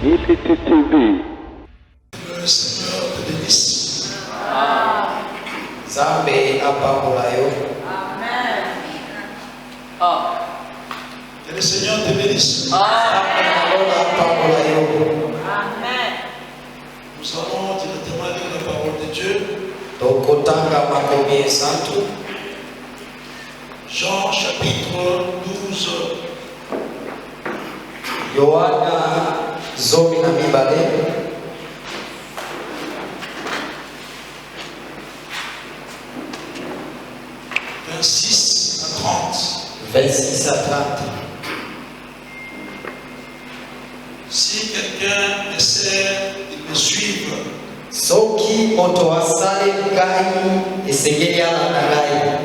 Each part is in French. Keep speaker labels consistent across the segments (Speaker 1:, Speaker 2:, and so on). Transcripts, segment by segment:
Speaker 1: ECC TV.
Speaker 2: Le Seigneur te bénisse.
Speaker 3: Zambe apamulayo.
Speaker 4: Amen.
Speaker 2: Que le Seigneur te bénisse.
Speaker 3: Amen.
Speaker 2: Nous allons directement lire la parole de Dieu.
Speaker 3: Tokotanga makomi santu.
Speaker 2: Jean chapitre 12.
Speaker 3: Yohana zomi na mibale. Verset 30.
Speaker 2: Si quelqu'un essaie de me suivre,
Speaker 3: Soki moto asale ngai esengeli ala na ngai.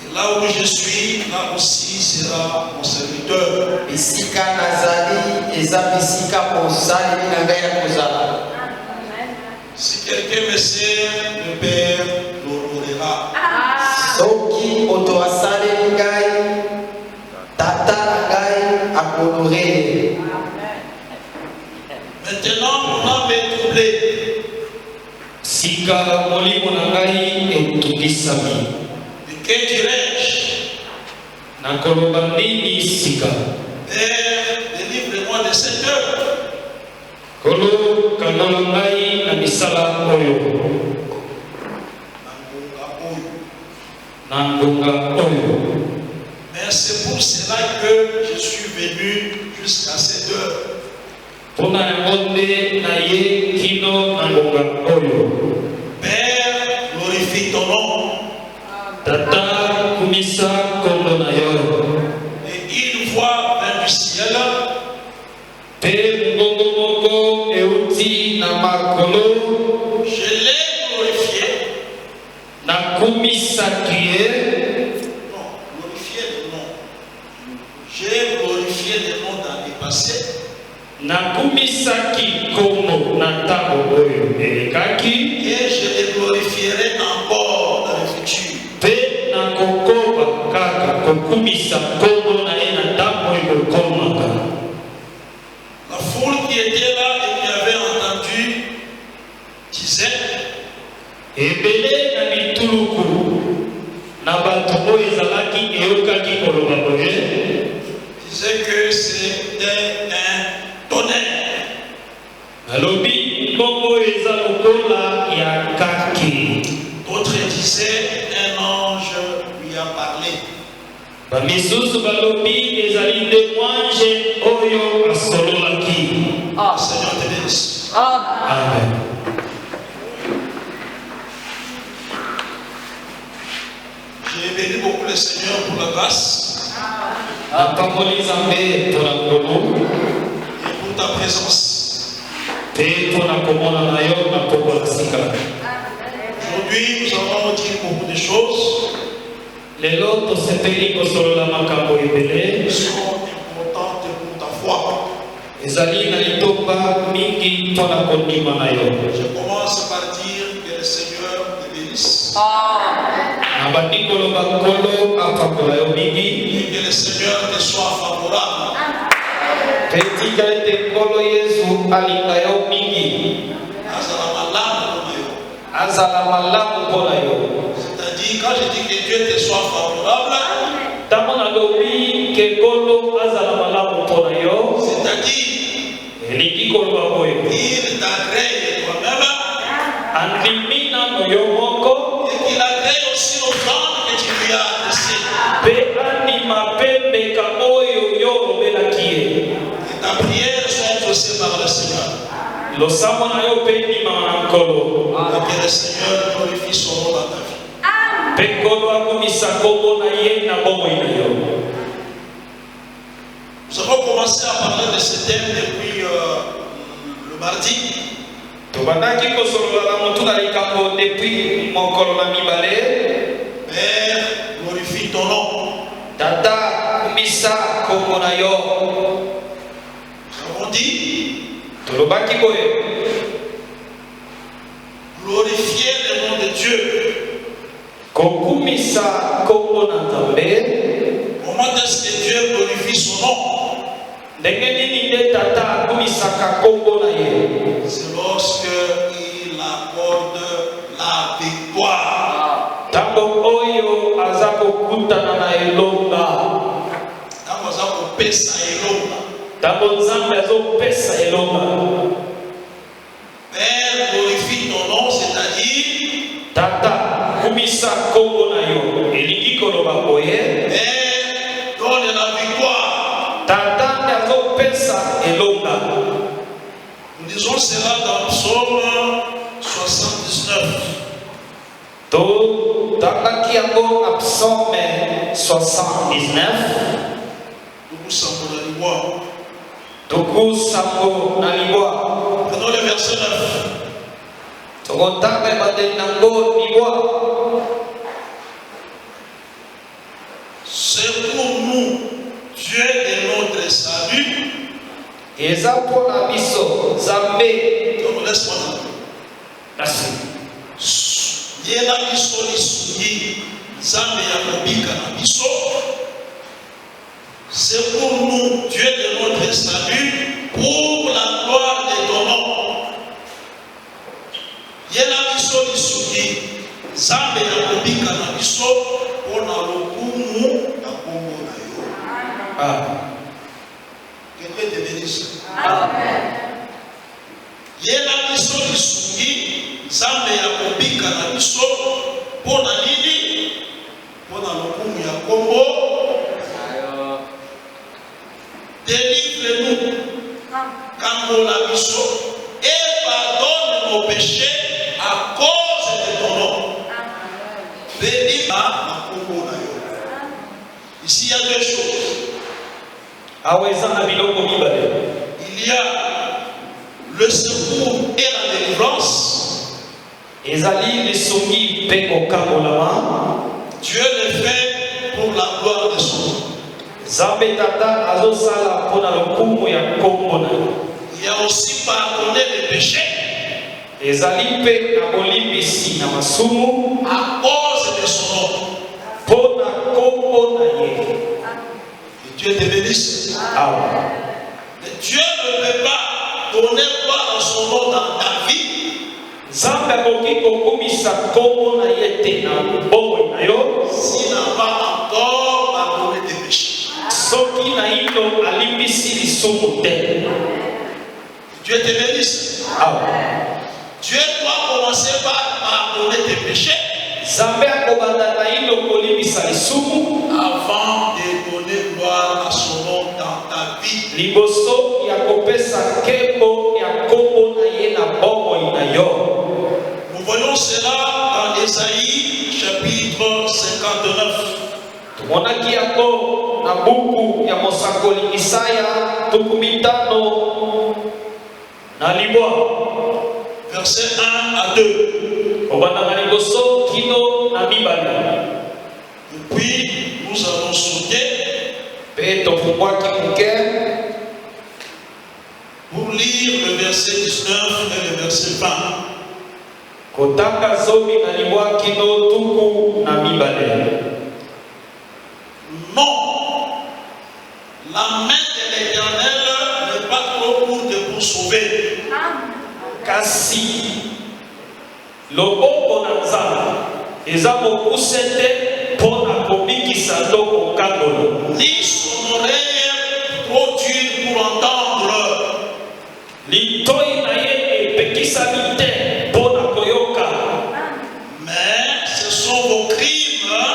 Speaker 2: et là où je suis, là aussi sera mon serviteur.
Speaker 3: Bisika nazali eza bisika mosali na ngai ya kozala.
Speaker 2: Si quelqu'un me sert, le Père l'honorera.
Speaker 3: Soki moto asale ngai tata na ngai akonorele.
Speaker 2: Maintenant, mon âme est troublée.
Speaker 5: Sika molimo na ngai etungisami.
Speaker 2: Et que dirais-je?
Speaker 5: Nakoloba nini sika?
Speaker 2: Père, délivre-moi de cette heure.
Speaker 5: Kolo kanala ngai na misala oyo. Na ngonga oyo.
Speaker 2: Mais c'est pour cela que je suis venu jusqu'à cette heure.
Speaker 5: Pona yango nde na ye kino na ngonga oyo.
Speaker 2: Père, glorifie ton nom.
Speaker 5: Tata kumisa kombo na yo.
Speaker 2: Et une voix vint du ciel.
Speaker 5: Pe ngongo moko euti na makolo.
Speaker 2: Je l'ai glorifié.
Speaker 5: Na kumisa kie.
Speaker 2: Non, glorifié le nom. J'ai glorifié le nom dans le passé.
Speaker 5: Nakumisaki komo na ntango oyo elekaki.
Speaker 2: Et je le glorifierai encore dans le futur.
Speaker 5: Pe nakokoba kaka kokumisa kombo na ye na ntango oyo ekomaka.
Speaker 2: La foule qui était là et qui avait entendu disait,
Speaker 5: Ebele na bituluku na bato oyo ezalaki eyokaki koloba boye.
Speaker 2: disait que c'était un tonnerre.
Speaker 5: Alobi kombo eza lokola ya kaki.
Speaker 2: D'autres disaient un ange lui a parlé.
Speaker 5: Bamisusu balobi ezali nde mwanje oyo asololaki.
Speaker 2: Le Seigneur te bénisse.
Speaker 5: Amen.
Speaker 2: J'ai béni beaucoup le Seigneur pour la grâce
Speaker 5: Napamoli Nzambe mpona nkolo
Speaker 2: et pour ta présence.
Speaker 5: mpe mpona komona na yo na poko na sika.
Speaker 2: Aujourd'hui, nous allons dire beaucoup de choses
Speaker 5: Lelo tosepeli kosolola makambo ebele
Speaker 2: qui sont importantes pour ta foi.
Speaker 5: ezali na litomba mingi mpona kondima na yo.
Speaker 2: Je commence par dire que le Seigneur te bénisse
Speaker 5: Nabandi koloba nkolo apakola yo mingi
Speaker 2: et que le Seigneur te soit favorable.
Speaker 5: mpe tika ete nkolo yesu alinga yo mingi
Speaker 2: Azala malamu na yo.
Speaker 5: azala malamu mpona yo.
Speaker 2: C'est-à-dire, quand je dis que Dieu te soit favorable,
Speaker 5: ntango nalobi ke nkolo azala malamu mpona yo
Speaker 2: c'est-à-dire,
Speaker 5: elingi koloba boye
Speaker 2: il t'agrée toi-même
Speaker 5: andimi nano yo moko
Speaker 2: et qu'il agrée aussi aux gens que tu lui as adressés.
Speaker 5: mpe andima mpe mbeka oyo yo olobelaki ye.
Speaker 2: Et ta prière soit exaucée par le Seigneur.
Speaker 5: losambo na yo mpe ndimama na nkolo
Speaker 2: Et que le Seigneur glorifie son nom dans ta vie.
Speaker 5: mpe nkolo akomisa kombo na ye na bomoi na yo.
Speaker 2: Nous avons commencé à parler de ce thème depuis le mardi.
Speaker 5: tobandaki kosolola na motu na likambo depuis mokolo na mibale.
Speaker 2: Père, glorifie ton nom.
Speaker 5: Tata kumisa kombo na yo.
Speaker 2: Nous avons dit,
Speaker 5: tolobaki boye
Speaker 2: glorifier le nom de Dieu.
Speaker 5: kokumisa kombo na Nzambe.
Speaker 2: Comment est-ce que Dieu glorifie son nom? C'est lorsque il accorde la victoire. Quand on a Père, glorifie ton nom, c'est-à-dire
Speaker 5: Tata, kumisa kongo na yo, elingi koloba boye.
Speaker 2: Père, donne la victoire.
Speaker 5: Tata, nazo pesa elonga.
Speaker 2: Nous disons cela dans Psaume 79.
Speaker 5: To takaki yango na Psaume 79. Tuku sambo na libwa.
Speaker 2: Prenons le verset 9.
Speaker 5: Tokotaka ebandeli nango libwa.
Speaker 2: C'est pour nous, Dieu est notre salut.
Speaker 5: Eza pona biso Nzambe.
Speaker 2: Donc laisse-moi là.
Speaker 5: Merci.
Speaker 2: Yela biso lisugi Nzambe ya kobika na biso. C'est pour nous, Dieu de notre salut, pour la gloire de ton nom. Yela biso lisugi Nzambe ya kobika na biso pour na lokumu na kombo na yo.
Speaker 5: Amen.
Speaker 2: Que Dieu te bénisse.
Speaker 5: Amen.
Speaker 2: Yela biso lisugi Nzambe ya kobika na biso pour na nini? Pour na lokumu ya kombo. Délivre-nous, Kambola Biso, et pardonne nos péchés à cause de ton nom. Bénis ma Kambola. Ici, il y a deux choses. Il y a le secours et la délivrance. Dieu le fait pour la gloire de son nom. Il y a aussi pardonné les péchés à cause de son nom. Que Dieu te bénisse. Mais Dieu ne peut pas donner gloire à son nom dans ta vie s'il n'a pas encore pardonné tes péchés. Dieu te bénisse. Dieu doit commencer par pardonner tes péchés avant de donner gloire à son nom dans ta vie. Nous voyons cela dans Ésaïe chapitre 59. Verset 1 à 2. Et puis nous allons sauter pour lire le verset 19 et le verset 20. Non, la main de l'Éternel n'est pas trop courte pour sauver.
Speaker 5: Kasi loboko na Nzambe eza mokuse te mpona kobikisa to kokangolo,
Speaker 2: ni son oreille trop dure pour entendre.
Speaker 5: litoi na ye epekisami te mpona koyoka.
Speaker 2: Mais ce sont vos crimes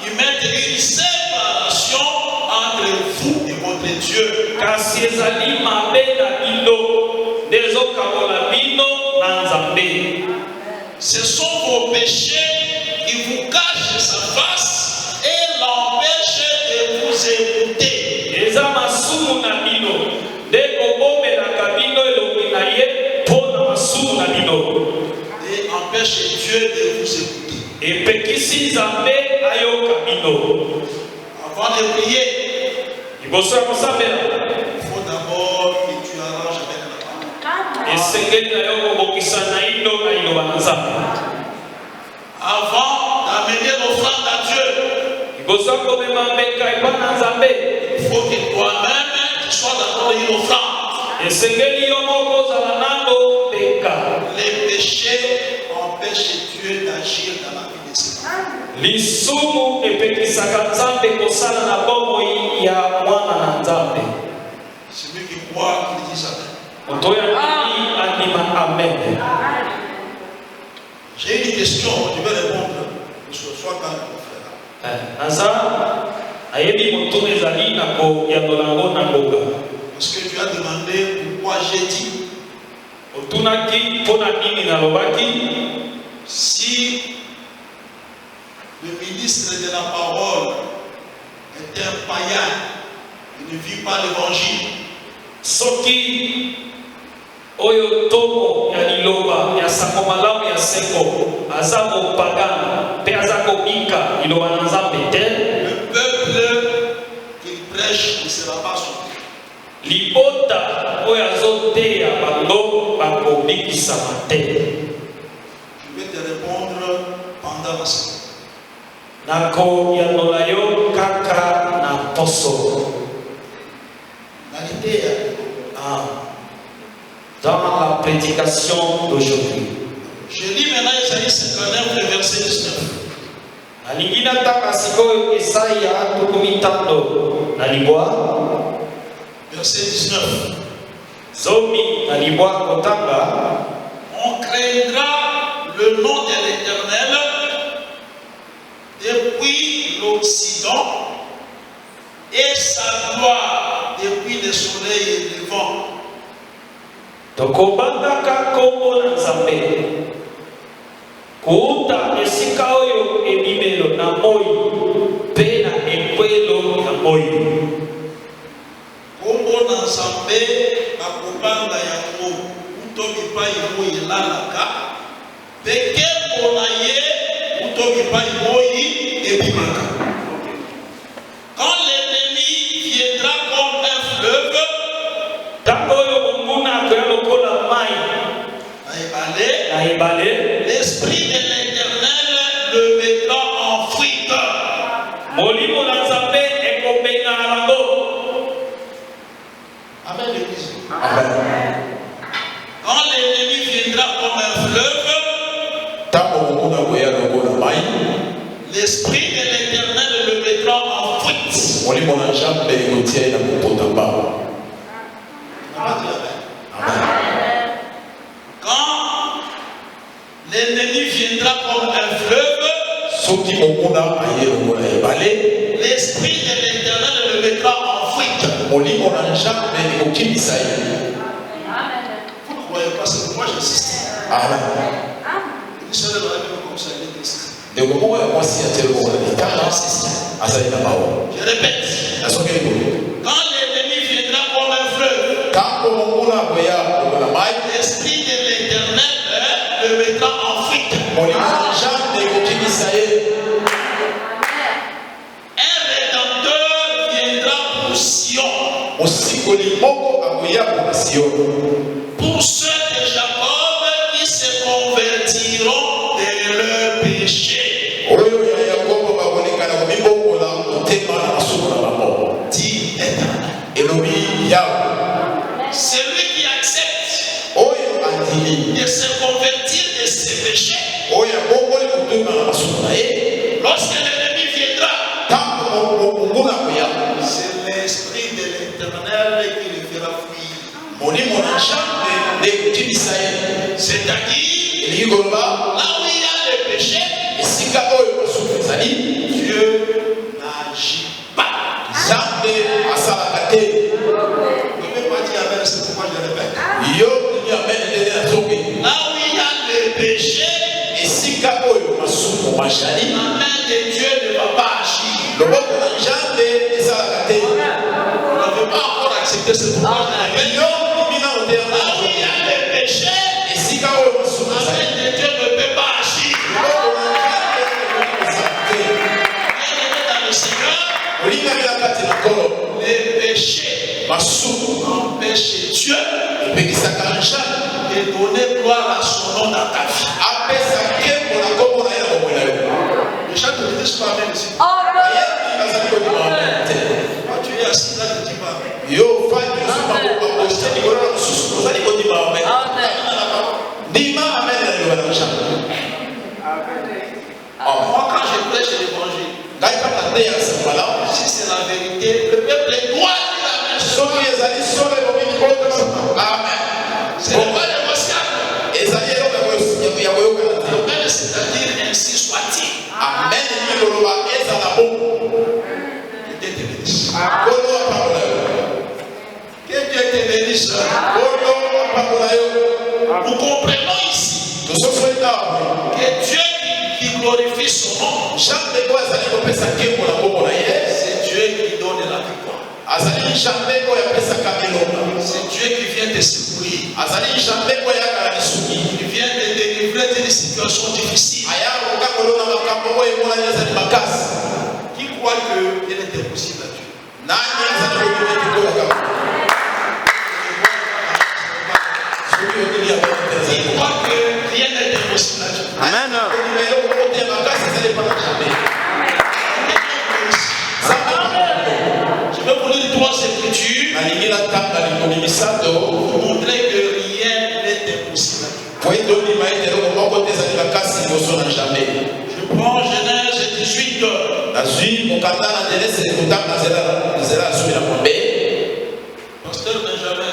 Speaker 2: qui mettent une séparation entre vous et votre Dieu.
Speaker 5: Kasi ezali mabe na bino nde ezokangola bino na Nzambe.
Speaker 2: Ce sont vos péchés qui vous cachent sa face et l'empêchent de vous écouter.
Speaker 5: Eza masumu na bino nde kobomelaka bino elongi na ye mpona masumu na bino.
Speaker 2: Et empêche Dieu de vous écouter.
Speaker 5: Epekisi Nzambe ayoka bino.
Speaker 2: Avant de prier,
Speaker 5: Liboso ya kosambela,
Speaker 2: il faut d'abord que tu arranges avec la parole.
Speaker 5: esengeli na yo kobokisa na ino na iloba na Nzambe.
Speaker 2: Avant d'amener l'offrande à Dieu,
Speaker 5: Liboso ya komema mbeka epai na Nzambe,
Speaker 2: il faut que toi-même tu sois d'abord offrir l'offrande. Les péchés empêchent Dieu d'agir dans la vie de ses enfants.
Speaker 5: Lisumu epekisaka nzambe kosala na bomoi ya mwana na nzambe.
Speaker 2: Celui qui croit, qu'il dise Amen.
Speaker 5: Otoya nini anima amen.
Speaker 2: J'ai une question, je vais répondre. Sois calme, mon frère.
Speaker 5: Naza ayebi moto ezali na ko ya dolango na boga.
Speaker 2: Parce que tu as demandé pourquoi j'ai dit.
Speaker 5: Otunaki pona nini na lobaki.
Speaker 2: Si le ministre de la parole est un païen, il ne vit pas l'évangile.
Speaker 5: Soki oyo tomo ya liloba ya sako malamu ya seko azako pagana pe azako bika liloba na nzambe te.
Speaker 2: Le peuple qu'il prêche ne sera pas sauvé.
Speaker 5: Libota oyo azoteya bango bakobikisama te.
Speaker 2: Je vais te répondre pendant la semaine.
Speaker 5: Nako yanola yo kaka na poso. Dans la prédication d'aujourd'hui.
Speaker 2: Je lis maintenant Isaïe 59, le verset 19.
Speaker 5: Alingina taka sikoyo Isaia tukumitando nalibwa.
Speaker 2: Verset 19.
Speaker 5: Zomi nalibwa kotanga.
Speaker 2: On craindra le nom de l'Éternel depuis l'Occident et sa gloire depuis le soleil levant.
Speaker 5: Tokobandaka kombo na Nzambe kuuta esika oyo ebimelo na moi pe na ekwelo ya moi.
Speaker 2: Kombo na Nzambe bakobanda yango uto bipai moi elalaka pe nkembo na ye uto bipai moi ebimaka. Quand l'ennemi viendra comme un fleuve, l'esprit de l'Éternel le mettra en fuite. Amen, l'église. Quand l'ennemi viendra comme un fleuve, l'esprit de l'Éternel le mettra en fuite. Quand l'ennemi viendra comme un fleuve, l'esprit de l'Éternel le mettra en fuite. Vous ne croyez pas, c'est pourquoi j'insiste.
Speaker 3: Amen.
Speaker 2: Une seule de la Bible comme ça, il est triste.
Speaker 3: Je
Speaker 2: répète. Quand l'ennemi viendra comme un fleuve, l'esprit de l'Éternel le mettra en fuite. Un rédempteur viendra pour Sion. Pour ceux de Jacob qui se convertiront de leurs péchés. Dit Éternel. Celui qui accepte de se convertir de ses péchés, lorsque l'ennemi viendra, c'est l'esprit de l'Éternel qui le fera fuir. C'est-à-dire, là où il y a le péché, Dieu n'agit pas. Vous ne pouvez pas dire Amen, c'est pourquoi je le répète. Là où il y a le péché, la main de Dieu ne va pas agir. Vous n'avez pas encore accepté ce pourquoi je le répète. Là où il y a le péché, la main de Dieu ne peut pas agir. Dans le Seigneur, les péchés empêchent Dieu de donner gloire à son nom dans ta vie. Les gens te disent pas Amen ici. Quand tu es assis là, tu dis pas Amen. Amen. C'est pas négociable. Amen, c'est-à-dire ainsi soit-il.
Speaker 3: Amen.
Speaker 2: Que Dieu te bénisse. Que Dieu te bénisse. Nous comprenons ici que Dieu qui glorifie son nom, c'est Dieu qui donne la victoire. C'est Dieu qui vient te secourir. Qui vient te délivrer d'une situation difficile. Qui croit que rien n'est impossible à Dieu? Qui croit que rien n'est impossible à Dieu?
Speaker 3: Amen.
Speaker 2: Je vais vous lire 3 écritures pour montrer que rien n'est impossible à Dieu. Je prends Genèse 18. Pasteur Benjamin,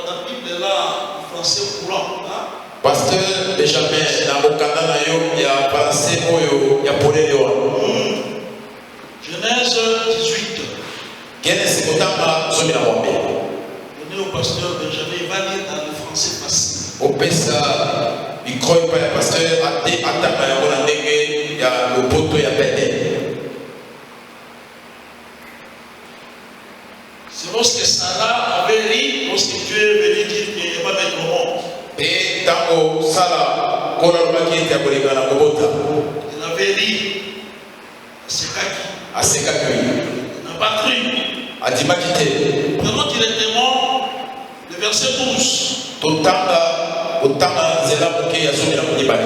Speaker 2: la Bible est là en français courant.
Speaker 3: Pasteur Benjamin,
Speaker 2: Genèse 18. Donnez au pasteur Benjamin, il va lire dans le français facile. C'est lorsque Sarah avait ri, lorsque Dieu est venu dire qu'il va mettre au monde. Elle avait ri. Sekaki. Elle n'a pas cru. Prenons directement le verset 12.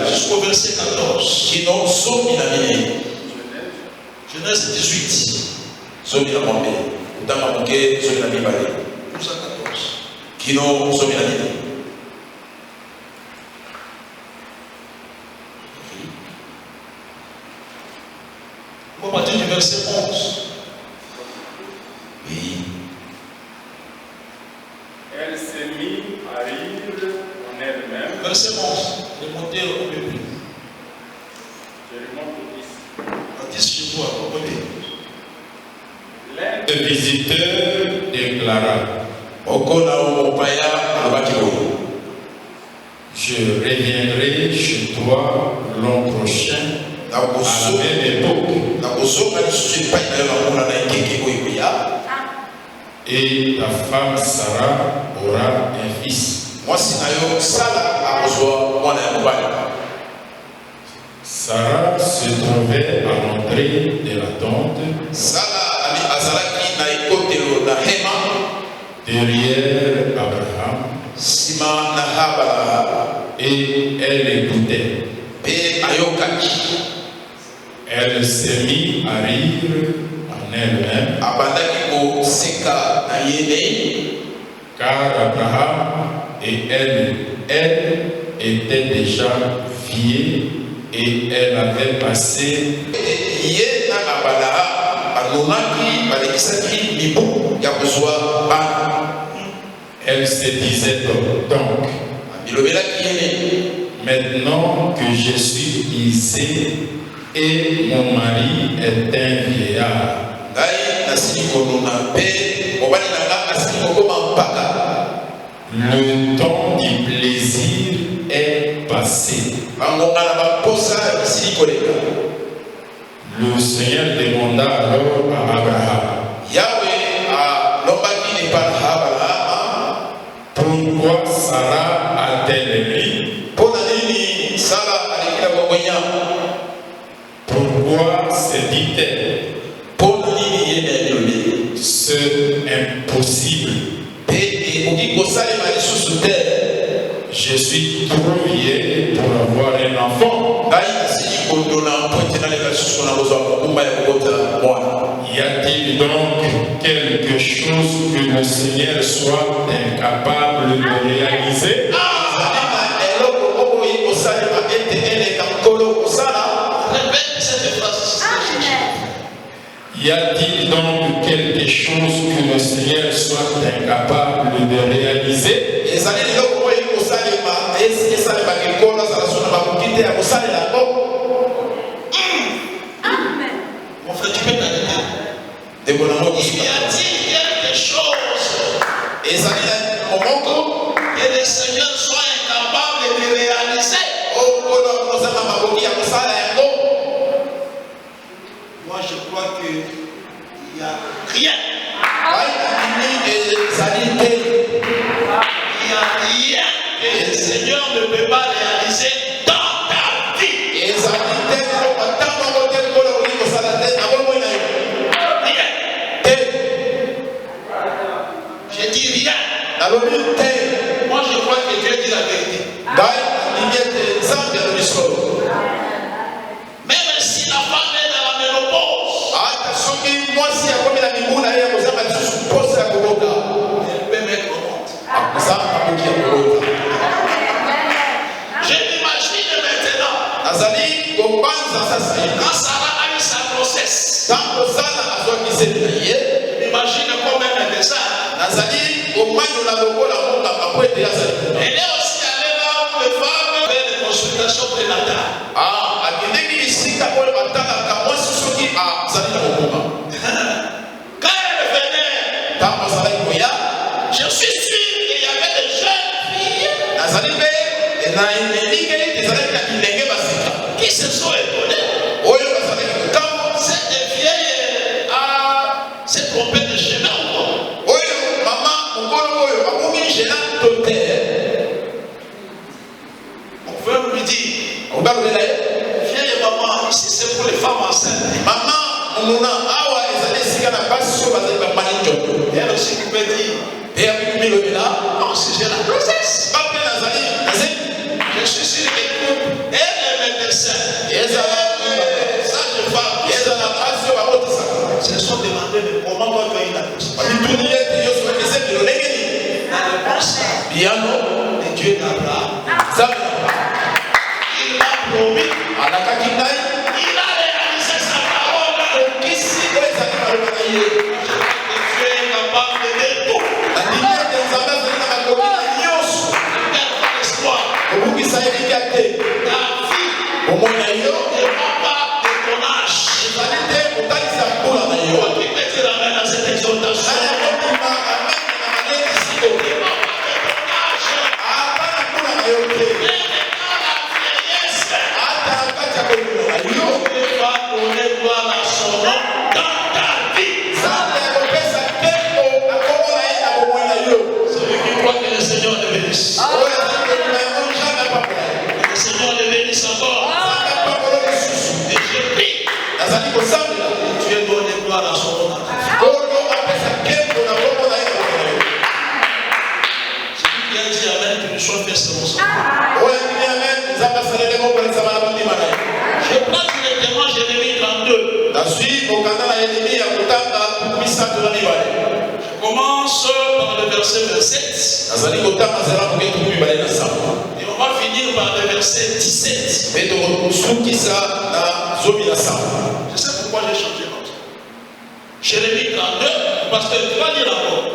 Speaker 2: Jusqu'au verset 14. Genèse 18.
Speaker 3: 12 à 14.
Speaker 2: On va partir du verset 11.
Speaker 3: Oui.
Speaker 1: Elle s'est mise à rire en elle-même.
Speaker 2: Verset 11. Remontez au peu plus.
Speaker 1: Je remonte au 10.
Speaker 2: À 10 chez vous, oui.
Speaker 1: L'un des visiteurs déclara: je reviendrai chez toi l'an prochain à la même époque. Et ta femme Sarah aura un fils. Sarah se trouvait à l'entrée de la tente derrière Abraham et elle écoutait. Elle s'est mise à rire en elle-même car Abraham et elle étaient déjà vieux et elle avait passé elle se disait donc, maintenant que je suis usée et mon mari est un vieillard, le temps du plaisir est passé. Le Seigneur demanda alors à Abraham: pourquoi Sarah a-t-elle ri? Pourquoi se dit-elle: c'est impossible, je suis trop vieille pour avoir un enfant? Y a-t-il donc quelque chose que le Seigneur soit incapable de réaliser? Y a-t-il donc quelque chose que le Seigneur soit incapable de réaliser?
Speaker 2: Mon frère, tu peux t'arrêter. Y a-t-il quelque chose que le Seigneur soit incapable de réaliser? Moi, je crois qu'il n'y a rien. Il n'y a rien que le Seigneur ne peut pas réaliser dans ta vie. J'ai dit rien. Moi, je crois que Dieu dit la vérité. Même si la femme est dans la ménopause, elle peut mettre au monde. Je m'imagine maintenant, quand Sarah a eu sa grossesse, je m'imagine comme un médecin. Elle est aussi allée là où les femmes font des consultations prénatales. Quand elle venait, je suis sûr qu'il y avait des jeunes filles qui se sont étonnées. Cette vieille s'est trompée de chemin ou quoi? On veut lui dire, vieille maman, ici c'est pour les femmes enceintes. Elle aussi pouvait dire, non, si j'ai la grossesse. Je suis sûr que elle est médecin. Ça, je parle. Se sont demandé de comment on va faire la grossesse. La réponse est le Dieu d'Abraham. Il m'a promis. Il a réalisé sa parole. Dieu est capable de faire tout. L'espoir. Ta vie ne va pas de ton âge. Qui peut te ramener à cette exaltation? Dieu donne gloire à son nom. Celui qui a dit Amen, que nous soyons faits selon son. Je prends directement Jérémie 32. Je commence par le verset 27. Et on va finir par le verset 17. Je sais pourquoi j'ai changé comme ça. Jérémie 32, parce que tu vas lire encore.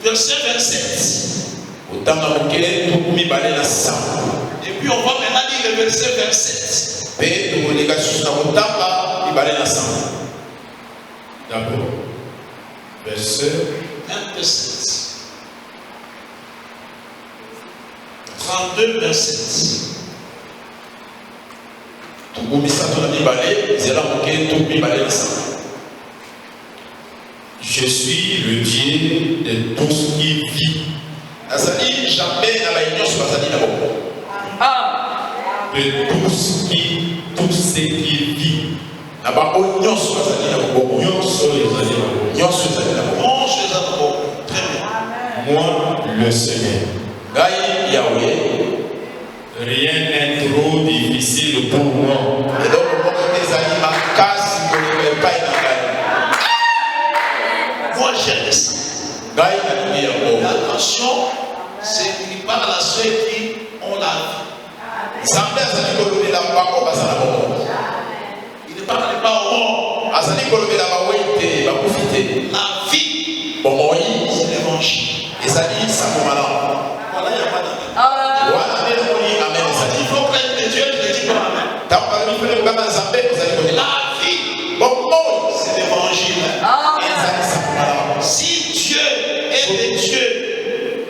Speaker 2: Verset 27. Et puis on va maintenant lire le verset 27.
Speaker 1: D'abord, verset
Speaker 2: 27. 32, verset 7.
Speaker 1: Je suis le Dieu de tout ce qui vit. De tout ce qui vit. Moi, le Seigneur. Rien n'est trop difficile pour moi.
Speaker 2: Moi, j'aime ça. Attention, c'est qu'il parle à ceux qui ont la vie. n'est pas les pas au mort.
Speaker 1: azali kolobela bawete bakufite
Speaker 2: La vie,
Speaker 1: bomoi
Speaker 2: c'est l'évangile.
Speaker 1: ezali sango malamu
Speaker 2: Voilà, il n'y a pas d'amen.
Speaker 1: wana nde namoni amen
Speaker 2: Il
Speaker 1: ezali
Speaker 2: faut craindre les dieux, je ne dis pas amen.
Speaker 1: ntango bazali mpe kokanga nzambe ozali kolela
Speaker 2: La vie,
Speaker 1: bomoi
Speaker 2: c'est l'évangile.
Speaker 1: ezali sango malamu
Speaker 2: Si Dieu est le Dieu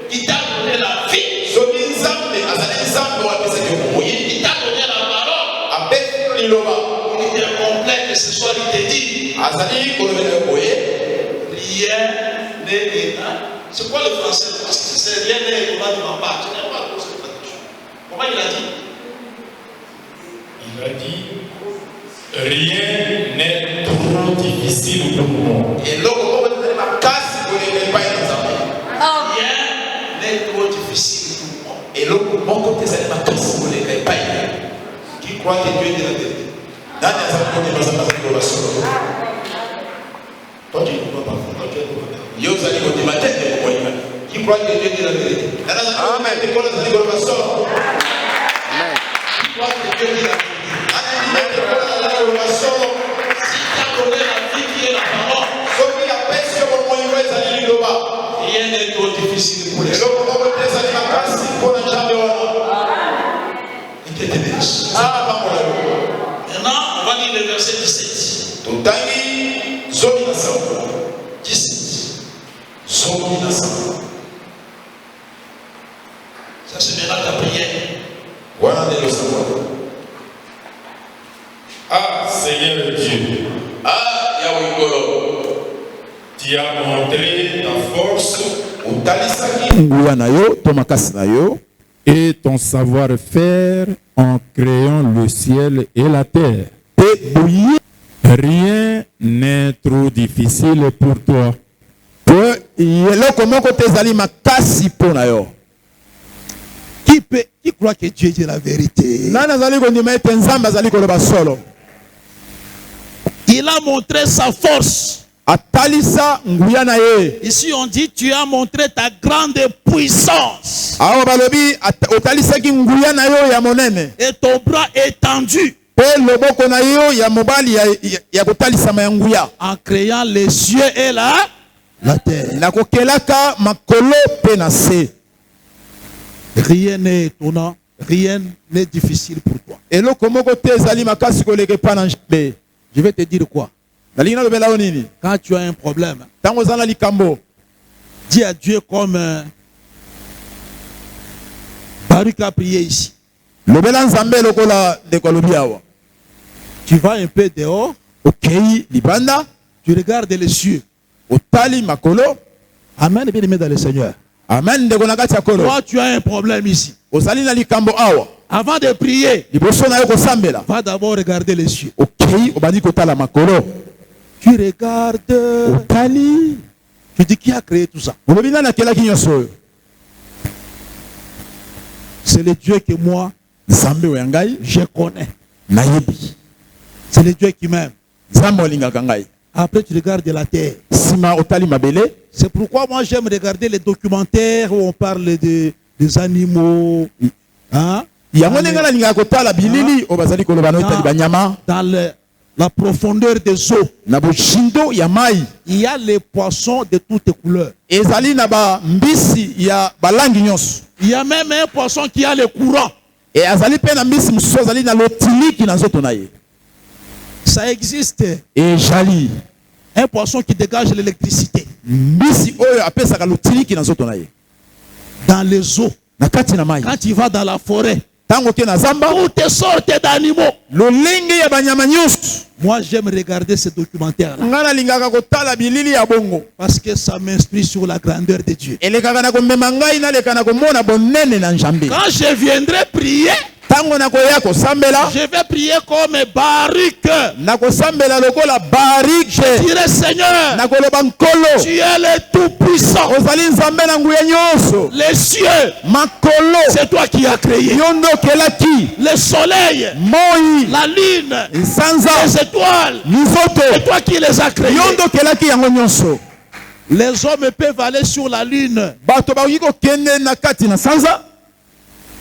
Speaker 2: qui t'a donné la vie,
Speaker 1: soki nzambe azali nzambe wapesaki bomoi
Speaker 2: il t'a donné la parole,
Speaker 1: apesi liloba
Speaker 2: il est complet que ce soit lui te dit.
Speaker 1: azali kolobela yo boye
Speaker 2: Rien n'est égal. C'est quoi le français? Parce que c'est rien n'est égal de ma part. Je n'ai pas posé de traduction. Comment il a dit?
Speaker 1: il a dit rien n'est trop difficile pour moi eloko moko ezali makasi koleka epai na nzambe
Speaker 2: Rien n'est trop difficile pour moi.
Speaker 1: eloko moko te ezali makasi koleka epai
Speaker 2: Qui croit que Dieu dit la vérité?
Speaker 1: nani azali kondima nzambe azali koloba solo
Speaker 2: Toi, tu ne crois pas. Toi, tu es croyant.
Speaker 1: yo ozali kondima te te kokoyima
Speaker 2: Qui croit que Dieu dit la vérité?
Speaker 1: nani azali kondima te kono azali koloba solo
Speaker 2: Qui croit que Dieu dit la vérité?
Speaker 1: nani te kono azali koloba solo
Speaker 2: Si tu as donné la vie qui est la parole,
Speaker 1: soki apesi yo bomoi oyo ezali liloba
Speaker 2: rien n'est trop difficile pour les hommes.
Speaker 1: eloko moko te ezali makasi mpona nzambe wana
Speaker 2: Et que te bénisse.
Speaker 1: apambola yo
Speaker 2: Maintenant, on va lire le verset 17.
Speaker 1: totangi zomi na sango
Speaker 2: 17.
Speaker 1: zomi na sango
Speaker 2: Ça, c'est maintenant ta prière.
Speaker 1: wana nde losango ah Seigneur Dieu ah Yahweh Kolo tu as montré ta force utalisaki
Speaker 4: nguya na yo to makasi na yo et ton savoir-faire en créant le ciel et la terre. Et bouillir, rien n'est trop difficile pour toi.
Speaker 3: Que eloko moko te ezali makasi mpo na yo.
Speaker 6: Qui croit que Dieu dit la vérité?
Speaker 3: Nani azali kondima ete nzambe azali koloba solo?
Speaker 6: Il a montré sa force.
Speaker 3: Atalisa nguya na ye.
Speaker 6: Ici on dit tu as montré ta grande puissance
Speaker 3: Awa balobi otalisaki nguya na yo ya monene.
Speaker 6: et ton bras étendu
Speaker 3: Pe loboko na yo ya mobali ya kotalisama ya nguya.
Speaker 6: en créant les cieux et la terre.
Speaker 3: Nakokelaka makolo pe na se.
Speaker 6: Rien n'est étonnant, rien n'est difficile pour toi.
Speaker 3: Eloko moko te ezali makasi koleka epai na nzambe.
Speaker 6: Je vais te dire quoi?
Speaker 3: Nalingi nalobela yo nini?
Speaker 6: Quand tu as un problème,
Speaker 3: Ntango oza na likambo,
Speaker 6: dis à Dieu comme Baruch a prié ici.
Speaker 3: lobela nzambe lokola ndeko alobi awa.
Speaker 6: Tu vas un peu dehors,
Speaker 3: Okei libanda,
Speaker 6: tu regardes les cieux.
Speaker 3: otali makolo.
Speaker 6: Amen, bien aimé dans le Seigneur.
Speaker 3: Amen ndeko na kati ya kolo.
Speaker 6: Toi, tu as un problème ici.
Speaker 3: Ozali na likambo awa.
Speaker 6: Avant de prier,
Speaker 3: Liboso na yo kosambela.
Speaker 6: va d'abord regarder les cieux.
Speaker 3: Okei obandi kotala makolo.
Speaker 6: Tu regardes,
Speaker 3: Otali.
Speaker 6: tu dis qui a créé tout ça?
Speaker 3: Olobi nani akelaki nyonso oyo?
Speaker 6: C'est le Dieu que moi,
Speaker 3: Nzambe oyo ya ngai
Speaker 6: je connais.
Speaker 3: nayebi.
Speaker 6: C'est le Dieu qui m'aime.
Speaker 3: Nzambe olingaka ngai.
Speaker 6: Après, tu regardes la terre.
Speaker 3: Sima otali mabele.
Speaker 6: C'est pourquoi moi, j'aime regarder les documentaires où on parle des animaux. Hein?
Speaker 3: Yango ndenge nalingaka kotala bilili oyo bazali koloba na otali banyama.
Speaker 6: Dans la profondeur des eaux,
Speaker 3: Na boshindo ya mai.
Speaker 6: il y a les poissons de toutes couleurs.
Speaker 3: Ezali na ba mbisi ya balangi nyonso.
Speaker 6: Il y a même un poisson qui a le courant.
Speaker 3: E azali pe na mbisi mosusu azali na lotiliki na nzoto na ye.
Speaker 6: Ça existe.
Speaker 3: E jali.
Speaker 6: Un poisson qui dégage l'électricité
Speaker 3: Mbisi oyo apesaka lotiliki na nzoto na ye.
Speaker 6: dans les eaux.
Speaker 3: Na kati na mai.
Speaker 6: Quand tu vas dans la forêt,
Speaker 3: Tango ke na zamba.
Speaker 6: toutes sortes d'animaux.
Speaker 3: Lolenge ya banyama nyonso.
Speaker 6: Moi, j'aime regarder ces documentaires-là
Speaker 3: Nga nalingaka kotala bilili ya bongo.
Speaker 6: parce que ça m'inspire sur la grandeur de Dieu.
Speaker 3: Elekaka na komema ngai naleka na komona bonene na Nzambe.
Speaker 6: Quand je viendrai prier,
Speaker 3: Tango nakoya kosambela.
Speaker 6: je vais prier comme Baruch.
Speaker 3: Nakosambela lokola Baruch.
Speaker 6: Dire Seigneur,
Speaker 3: Nakoloba nkolo.
Speaker 6: tu es le tout-puissant.
Speaker 3: Ozali Nzambe na nguya nyonso.
Speaker 6: Les cieux,
Speaker 3: Makolo.
Speaker 6: c'est toi qui as créé.
Speaker 3: Yo ndokelaki.
Speaker 6: Le soleil,
Speaker 3: Moi.
Speaker 6: la lune,
Speaker 3: Sanza.
Speaker 6: les étoiles,
Speaker 3: Mizoto.
Speaker 6: c'est toi qui les as créés.
Speaker 3: Yo ndokelaki yango nyonso.
Speaker 6: Les hommes peuvent aller sur la lune.
Speaker 3: Bato bakoki kokende na kati na sanza.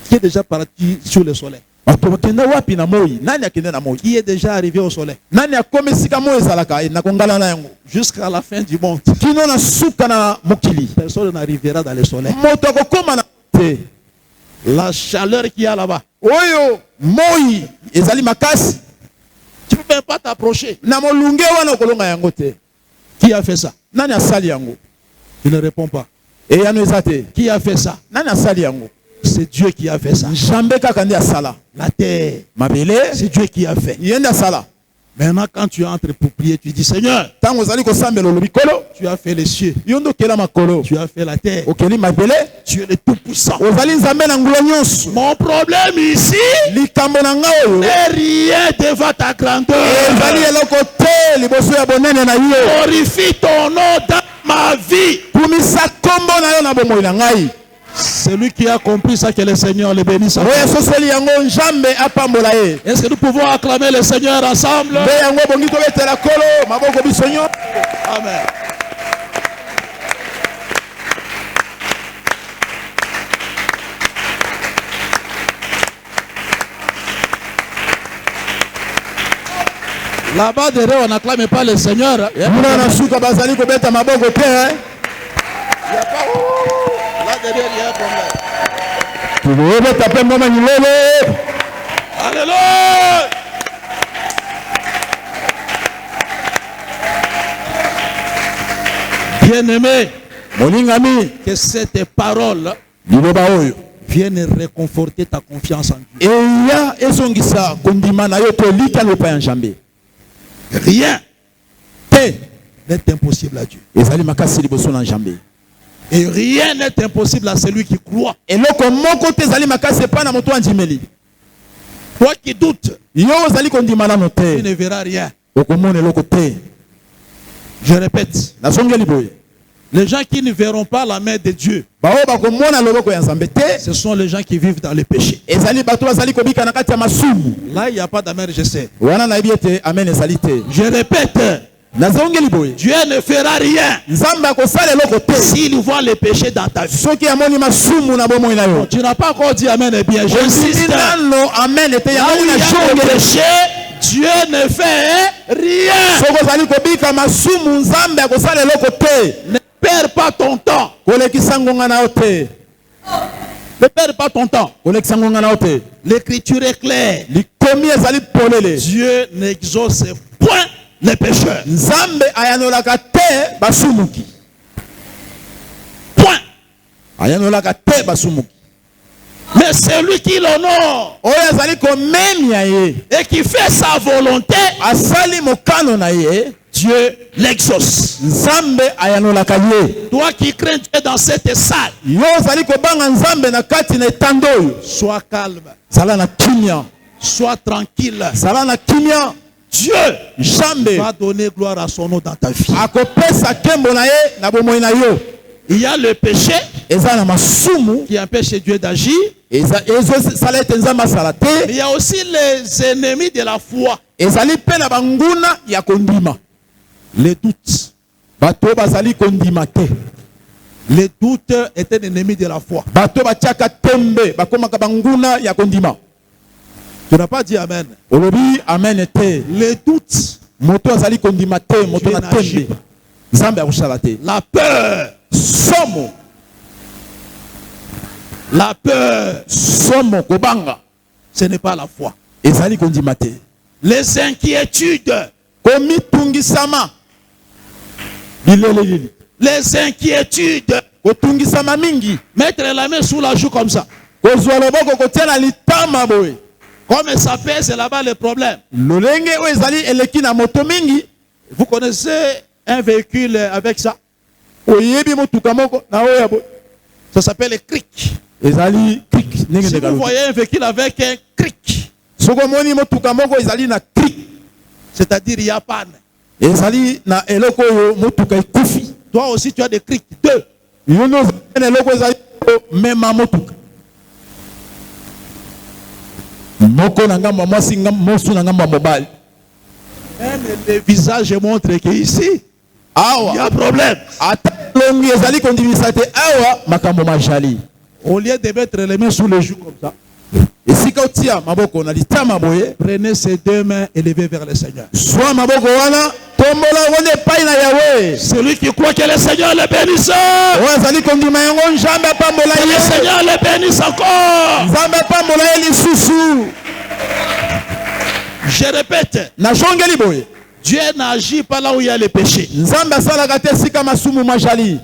Speaker 6: Qui est déjà parti sur le soleil?
Speaker 4: bato bakenda wapi na moi? Nani akende na moi?
Speaker 6: Qui est déjà arrivé au soleil?
Speaker 4: Nani akome sika moi ezalaka na kongala na yango
Speaker 6: Jusqu'à la fin du monde.
Speaker 4: kino na suka na mokili?
Speaker 6: Personne n'arrivera dans le soleil.
Speaker 4: Moto akokoma na te.
Speaker 6: La chaleur qu'il y a là-bas.
Speaker 4: Oyo moi ezali makasi
Speaker 6: Tu ne peux même pas t'approcher.
Speaker 4: na molunge wana kolonga yango te.
Speaker 6: Qui a fait ça?
Speaker 4: Nani asali yango?
Speaker 6: Tu ne réponds pas.
Speaker 4: E yano ezate.
Speaker 6: Qui a fait ça?
Speaker 4: Nani asali yango?
Speaker 6: C'est Dieu qui a fait ça.
Speaker 4: Nzambe kaka nde asala.
Speaker 6: La terre,
Speaker 4: Mabele
Speaker 6: c'est Dieu qui a fait.
Speaker 4: yende asala.
Speaker 6: Maintenant, quand tu entres pour prier, tu dis Seigneur,
Speaker 4: Tango ozali kosambela olobi kolo,
Speaker 6: tu as fait les cieux,
Speaker 4: yondo kela makolo,
Speaker 6: tu as fait la terre,
Speaker 4: okeli mabele,
Speaker 6: tu es le tout-puissant.
Speaker 4: ozali nzambe na ngulo nyonso.
Speaker 6: Mon problème ici
Speaker 4: Likambo na nga oyo
Speaker 6: n'est rien devant ta grandeur.
Speaker 4: ezali eloko te liboso ya bonene na yo.
Speaker 6: Glorifie ton nom dans ma vie.
Speaker 4: Kumisa kombo na yo na bomoi na ngai.
Speaker 6: Celui qui a compris ça, que le Seigneur le bénisse.
Speaker 4: Oyo sosoli yango nzambe apambola ye.
Speaker 6: Est-ce que nous pouvons acclamer le Seigneur ensemble?
Speaker 4: Nde yango bongi tobetela kolo maboko biso nyonso.
Speaker 6: Amen. Là-bas derrière, on n'acclame pas le Seigneur.
Speaker 4: Muna na suka bazali kobeta maboko te.
Speaker 6: Il y a pas... Là derrière, il y a un problème.
Speaker 4: Tubeta pe mama nyilele.
Speaker 6: Alléluia. Bien-aimé,
Speaker 4: Molingami
Speaker 6: que cette parole
Speaker 4: liloba oyo
Speaker 6: vienne réconforter ta confiance en Dieu.
Speaker 4: eya ezongisa kondima na yo to lika lopa ya nzambe.
Speaker 6: Rien
Speaker 4: Te
Speaker 6: n'est impossible à Dieu.
Speaker 4: ezali makasi liboso na nzambe.
Speaker 6: Et rien n'est impossible à celui qui croit.
Speaker 4: Eloko moko te ezali makasi epai na moto andimeli.
Speaker 6: Toi qui doutes,
Speaker 4: Yo ozali kondima nano
Speaker 6: tu
Speaker 4: te.
Speaker 6: ne verras rien.
Speaker 4: Okomona eloko te.
Speaker 6: Je répète,
Speaker 4: Nasongeli boye.
Speaker 6: les gens qui ne verront pas la main de Dieu,
Speaker 4: Bao bakomona loboko ya nzambe te.
Speaker 6: ce sont les gens qui vivent dans le péché.
Speaker 4: Ezali bato bazali kobika na kati ya masumu.
Speaker 6: Là, il n'y a pas d'amen, je sais.
Speaker 4: Wana na yebi ete amen ezali te.
Speaker 6: Je répète,
Speaker 4: Nazongeli boye.
Speaker 6: Dieu ne fera rien
Speaker 4: Nzambe akosala eloko te.
Speaker 6: s'il voit le péché dans ta vie.
Speaker 4: Soki amoni masumu na bomoi na yo.
Speaker 6: Tu n'as pas encore dit amen, eh bien, j'insiste. Là
Speaker 4: Nano amen ete
Speaker 6: où
Speaker 4: yango
Speaker 6: il y
Speaker 4: na
Speaker 6: a le
Speaker 4: jonge.
Speaker 6: péché, Dieu ne fait rien.
Speaker 4: Soko zali kobika masumu nzambe akosala eloko te.
Speaker 6: Ne perds pas ton temps.
Speaker 4: Kolekisa ngonga na yo te.
Speaker 6: Ne perds pas ton temps.
Speaker 4: Kolekisa ngonga na yo te.
Speaker 6: L'écriture est claire.
Speaker 4: Likomi ezali polele.
Speaker 6: Dieu n'exauce point les pécheurs.
Speaker 4: Nzambe ayanolaka te basumuki.
Speaker 6: Point.
Speaker 4: Ayanolaka te basumuki.
Speaker 6: Mais celui qui l'honore
Speaker 4: Oyo azali komemia ye.
Speaker 6: et qui fait sa volonté,
Speaker 4: Asali mokano na ye.
Speaker 6: Dieu l'exauce.
Speaker 4: Nzambe ayanolaka ye.
Speaker 6: Toi qui crains Dieu dans cette salle,
Speaker 4: Yo ozali kobanga nzambe na kati na etando oyo.
Speaker 6: sois calme,
Speaker 4: Sala na kimia.
Speaker 6: sois tranquille.
Speaker 4: Sala na kimia.
Speaker 6: Dieu
Speaker 4: Nzambe
Speaker 6: va donner gloire à son nom dans ta vie.
Speaker 4: akopesa kembo na ye na bomoi na yo.
Speaker 6: Il y a le péché
Speaker 4: Eza na masumu.
Speaker 6: qui empêche Dieu d'agir.
Speaker 4: Ezosala ete nzambe asala te.
Speaker 6: Mais il y a aussi les ennemis de la foi.
Speaker 4: Ezali mpe na banguna ya kondima.
Speaker 6: Les doutes.
Speaker 4: Bato bazali kondima te.
Speaker 6: Les doutes est un ennemi de la foi.
Speaker 4: Bato batiaka tembe bakomaka banguna ya kondima.
Speaker 6: Tu n'as pas dit amen.
Speaker 4: Olobi amen te.
Speaker 6: Les doutes,
Speaker 4: Moto azali kondima te, moto
Speaker 6: Dieu
Speaker 4: na
Speaker 6: n'agit
Speaker 4: tembe. Nzambe akusala te.
Speaker 6: la peur,
Speaker 4: Somo,
Speaker 6: la peur,
Speaker 4: somo kobanga
Speaker 6: ce n'est pas la foi.
Speaker 4: ezali kondima te.
Speaker 6: Les inquiétudes,
Speaker 4: Komitungisama bilelelili.
Speaker 6: les inquiétudes.
Speaker 4: Kotungisama mingi.
Speaker 6: Mettre la main sous la joue comme ça.
Speaker 4: Kozwa loboko kotia na litama boye.
Speaker 6: Comme ça pèse, c'est là-bas le problème.
Speaker 4: Lolenge oyo ezali eleki na moto mingi.
Speaker 6: Vous connaissez un véhicule avec ça?
Speaker 4: Oyebi motuka moko na oyo boye.
Speaker 6: Ça s'appelle le cric.
Speaker 4: Ezali krik.
Speaker 6: Si vous voyez un véhicule avec un cric,
Speaker 4: Soko moni motuka moko ezali na krik.
Speaker 6: c'est-à-dire il y a panne.
Speaker 4: Ezali na eloko oyo motuka ekufi.
Speaker 6: Toi aussi tu as des crics. Deux.
Speaker 4: Yo no na eloko ezali mema motuka. Moko na ngamba mwasi mosu na ngamba mobile.
Speaker 6: Même le visage montre que ici, il y
Speaker 4: Awa.
Speaker 6: a problème.
Speaker 4: Ata longi ezali kondimisa te awa makambo majali.
Speaker 6: Au lieu de mettre les mains sous les joues comme ça,
Speaker 4: esika otia maboko na litama boye,
Speaker 6: prenez ces deux mains et levez vers le Seigneur.
Speaker 4: soit maboko wana tombola wone pai na Yahweh.
Speaker 6: Celui qui croit que le Seigneur le bénisse,
Speaker 4: Ozali kondima yango nzambe apambola
Speaker 6: que le
Speaker 4: ye.
Speaker 6: Seigneur le bénisse encore.
Speaker 4: Nzambe apambola ye lisusu.
Speaker 6: Je répète,
Speaker 4: Na jongeli boye.
Speaker 6: Dieu n'agit pas là où il y a le péché.
Speaker 4: Nzambe asalaka te sika masumu majali.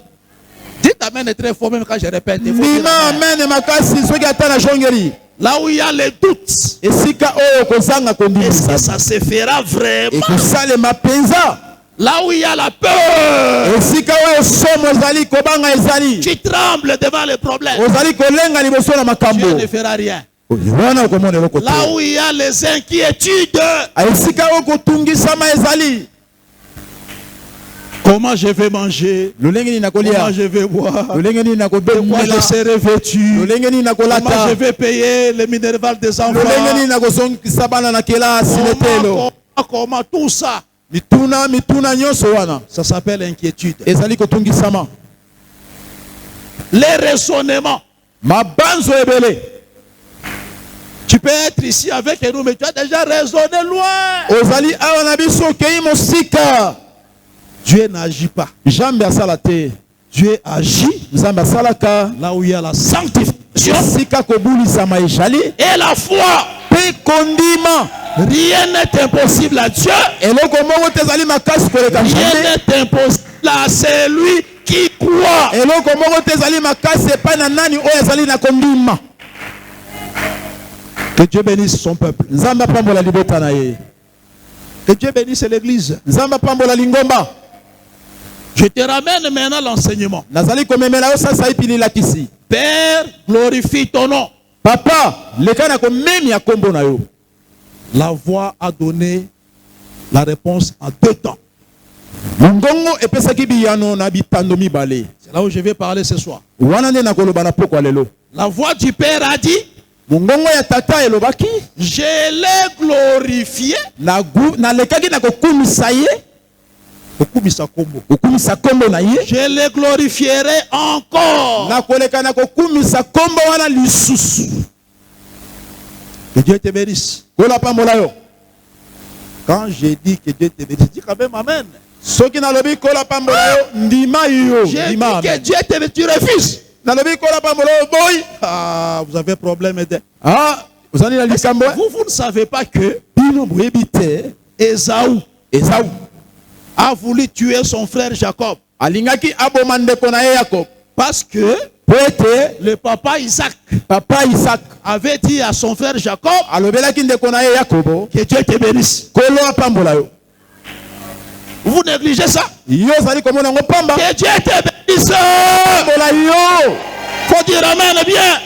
Speaker 6: Dites amen très fort même quand je répète. Il faut dire
Speaker 4: Ndima
Speaker 6: amen.
Speaker 4: amen makasi soki ata na jongeli.
Speaker 6: Là où il y a les doutes,
Speaker 4: Esika oyo kozanga
Speaker 6: est-ce que
Speaker 4: kondimisa.
Speaker 6: ça se fera vraiment?
Speaker 4: Ekosalema penza.
Speaker 6: Là où il y a la peur,
Speaker 4: Esika oyo somo ezali kobanga ezali.
Speaker 6: tu trembles devant les problèmes.
Speaker 4: Ozali kolenga liboso na makambo.
Speaker 6: Dieu ne fera rien.
Speaker 4: Wana okomona eloko te.
Speaker 6: Là où il y a les inquiétudes,
Speaker 4: Esika oyo kotungisama ezali.
Speaker 6: comment je vais manger,
Speaker 4: Lolenge nini
Speaker 6: comment
Speaker 4: nakolia.
Speaker 6: je vais boire,
Speaker 4: Lolenge nini
Speaker 6: de quoi
Speaker 4: nakobengela.
Speaker 6: je serai vêtu,
Speaker 4: Lolenge nini
Speaker 6: comment
Speaker 4: nakolata.
Speaker 6: je vais payer les minerval des enfants,
Speaker 4: Lolenge nini nakozongisa bana na kelasi letelo.
Speaker 6: comment tout ça,
Speaker 4: Mituna nyonso wana.
Speaker 6: ça s'appelle inquiétude.
Speaker 4: Ezali kotungisama.
Speaker 6: Les raisonnements.
Speaker 4: Mabanzo ebele.
Speaker 6: Tu peux être ici avec nous, mais tu as déjà raisonné loin.
Speaker 4: Ozali awa na biso kei mosika.
Speaker 6: Dieu n'agit pas.
Speaker 4: Jambe asala te.
Speaker 6: Dieu agit
Speaker 4: Nzambe asalaka.
Speaker 6: là où il y a la sanctification
Speaker 4: Esika kobulisama ezali.
Speaker 6: et la foi.
Speaker 4: Pe kondima.
Speaker 6: Rien n'est impossible à Dieu.
Speaker 4: Eloko moko te ezali makasi koleka
Speaker 6: Rien
Speaker 4: Nzambe.
Speaker 6: n'est impossible à celui qui croit.
Speaker 4: Eloko moko te ezali makasi epai na nani oyo ezali na kondima.
Speaker 6: Que Dieu bénisse son peuple.
Speaker 4: Nzambe apambola libota na ye.
Speaker 6: Que Dieu bénisse l'église.
Speaker 4: Nzambe apambola lingomba.
Speaker 6: Je te ramène maintenant l'enseignement.
Speaker 4: Nazali komemela yo sasa ipililakisi.
Speaker 6: Père, glorifie ton nom.
Speaker 4: Papa, leka na komemi ya kombo na yo.
Speaker 6: La voix a donné la réponse en 2 temps.
Speaker 4: Mongongo epesaki biyano na bitando mibale.
Speaker 6: C'est là où je vais parler ce soir.
Speaker 4: Wana nde nakoloba na pokwa lelo.
Speaker 6: La voix du Père a dit,
Speaker 4: Mongongo ya tata elobaki
Speaker 6: je l'ai glorifié.
Speaker 4: nalekaki na kokumisa ye.
Speaker 6: Okumisa kombo.
Speaker 4: Kokumisa kombo na ye.
Speaker 6: Je le glorifierai encore.
Speaker 4: Nakoleka na kokumisa kombo wana lisusu.
Speaker 6: Que Dieu te bénisse.
Speaker 4: Kola pambola yo.
Speaker 6: Quand j'ai dit que Dieu te bénisse, dis quand même amen.
Speaker 4: Soki nalobi kola pambola yo ndima yo.
Speaker 6: J'ai dit
Speaker 4: Ndima.
Speaker 6: que Dieu te bénisse, tu refuses.
Speaker 4: Nalobi kola pambola yo boy.
Speaker 6: Ah, vous avez problème.
Speaker 4: Ah, ozali na likambo.
Speaker 6: Vous ne savez pas que
Speaker 4: Bino boyebi te.
Speaker 6: Ésaü
Speaker 4: Esaú
Speaker 6: a voulu tuer son frère Jacob
Speaker 4: alingaki aboma ndeko na ye Yakob.
Speaker 6: parce que
Speaker 4: Po ete
Speaker 6: le papa Isaac
Speaker 4: papa Isaac
Speaker 6: avait dit à son frère Jacob
Speaker 4: alobelaki ndeko na ye Yakobo
Speaker 6: que Dieu te bénisse.
Speaker 4: kolo apambola yo.
Speaker 6: Vous négligez ça.
Speaker 4: Yo ozali komona ngo pamba.
Speaker 6: Que Dieu te bénisse.
Speaker 4: Pambola yo.
Speaker 6: Faut dire amen bien.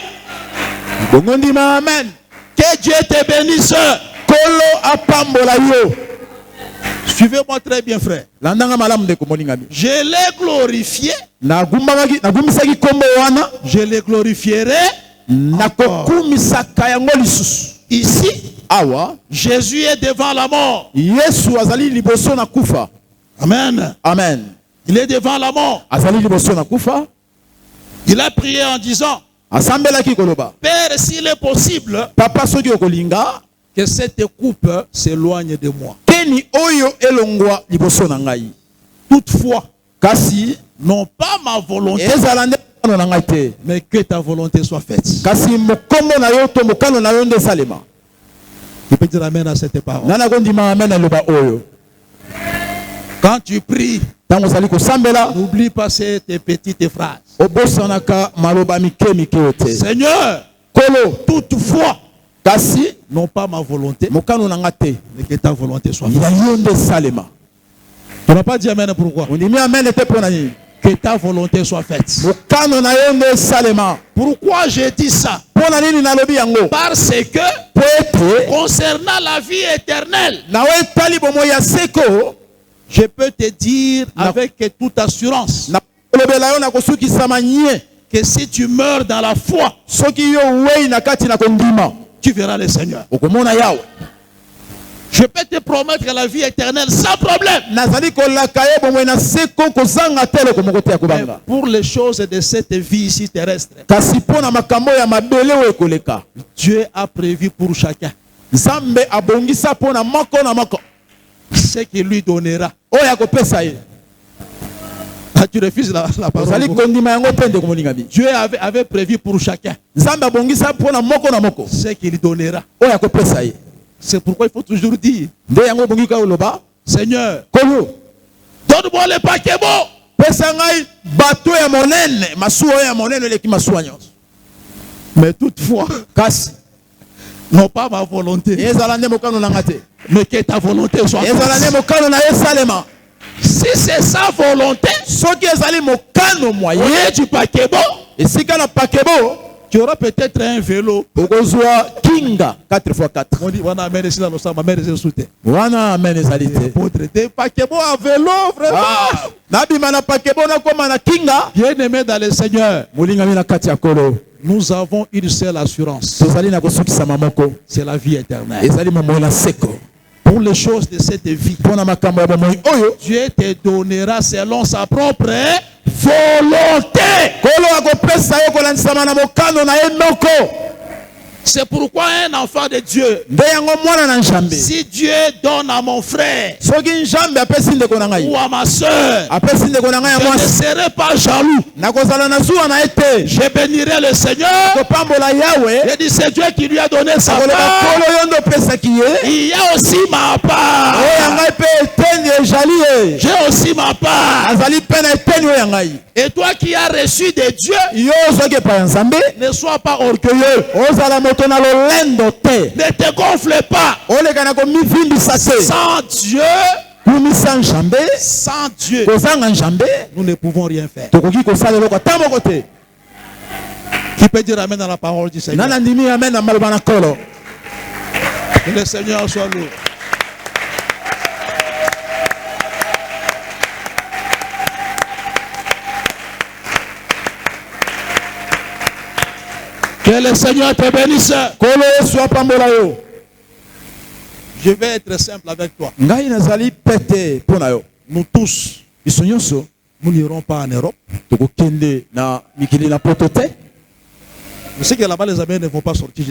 Speaker 4: Bongo ndima amen.
Speaker 6: Que Dieu te bénisse.
Speaker 4: Kolo apambola yo.
Speaker 6: Suivez-moi très bien, frère.
Speaker 4: Landanga malamu ndeko moningami.
Speaker 6: Je l'ai glorifié.
Speaker 4: Nagumisaki kombo wana.
Speaker 6: Je le glorifierai.
Speaker 4: Nakokumisaka yango lisusu.
Speaker 6: Ici,
Speaker 4: Awa
Speaker 6: Jésus est devant la mort.
Speaker 4: Yesu azali liboso na kufa.
Speaker 6: Amen.
Speaker 4: Amen.
Speaker 6: Il est devant la mort.
Speaker 4: Azali liboso na kufa.
Speaker 6: Il a prié en disant,
Speaker 4: Asambelaki koloba.
Speaker 6: Père, s'il est possible,
Speaker 4: Papa soki okolinga
Speaker 6: que cette coupe s'éloigne de moi.
Speaker 4: keni oyo elongwa liboso na ngai.
Speaker 6: Toutefois,
Speaker 4: Kasi
Speaker 6: non pas ma volonté,
Speaker 4: ezala nde mokano na ngai te.
Speaker 6: mais que ta volonté soit faite.
Speaker 4: Kasi mokombo na yo to mokano na yo nde salema.
Speaker 6: Tu peux dire amen à cette parole.
Speaker 4: Nana kondima amen eloba oyo.
Speaker 6: Quand tu pries,
Speaker 4: Tango zali kosambela
Speaker 6: n'oublie pas ces petites phrases.
Speaker 4: obosanaka maloba mike mike ote.
Speaker 6: Seigneur,
Speaker 4: Kolo
Speaker 6: toutefois,
Speaker 4: kasi
Speaker 6: non pas ma volonté,
Speaker 4: mokano na nga te.
Speaker 6: mais que ta volonté soit faite.
Speaker 4: Ya yo nde salema.
Speaker 6: Tu n'as pas dit amen pourquoi?
Speaker 4: Ondimi amen ete pona nini?
Speaker 6: Que ta volonté soit faite.
Speaker 4: Mokano na yo nde salema.
Speaker 6: Pourquoi je dis ça?
Speaker 4: Pona nini nalobi yango?
Speaker 6: Parce que
Speaker 4: Po ete
Speaker 6: concernant la vie éternelle,
Speaker 4: na we tali bomo ya seko
Speaker 6: je peux te dire avec toute assurance
Speaker 4: na kolobela yo na kosukisama nye.
Speaker 6: que si tu meurs dans la foi,
Speaker 4: Soki yo wei na kati na kondima
Speaker 6: tu verras le Seigneur.
Speaker 4: okomona yawe.
Speaker 6: Je peux te promettre la vie éternelle sans problème. Mais pour les choses de cette vie ici terrestre, Dieu a prévu pour chacun ce qu'il lui donnera. Ah, tu refuses la parole. Dieu avait prévu pour chacun ce qu'il donnera. C'est pourquoi il faut toujours dire, Seigneur, donne-moi le paquebot. Mais toutefois, non pas ma volonté, mais que ta volonté soit faite. Si c'est sa volonté, du paquebot, tu auras peut-être un vélo.
Speaker 4: Kinga 4x4.
Speaker 6: On dit, on a amené ici dans le sang, ma mère est soutien.
Speaker 4: On a amené ça.
Speaker 6: Des paquebots à vélo, vraiment. Bien aimé dans le Seigneur, nous avons une seule assurance. C'est la vie éternelle. Pour les choses de cette vie, Dieu te donnera selon sa propre volonté. C'est pourquoi un enfant de Dieu, si Dieu donne à mon frère ou à ma soeur, je ne serai pas jaloux. Je bénirai le Seigneur. Je dis c'est Dieu qui lui a donné sa part. Il y a aussi ma part. J'ai aussi ma part. Et toi qui as reçu de Dieu, ne sois pas orgueilleux. Ne te gonfle pas. Sans Dieu, nous ne pouvons rien faire. Qui peut dire amen dans la parole du Seigneur? Que le Seigneur soit loué. Que le Seigneur te bénisse. Je vais être simple avec toi. Nous tous, nous n'irons pas en Europe. Je sais que là-bas les amis ne vont pas sortir.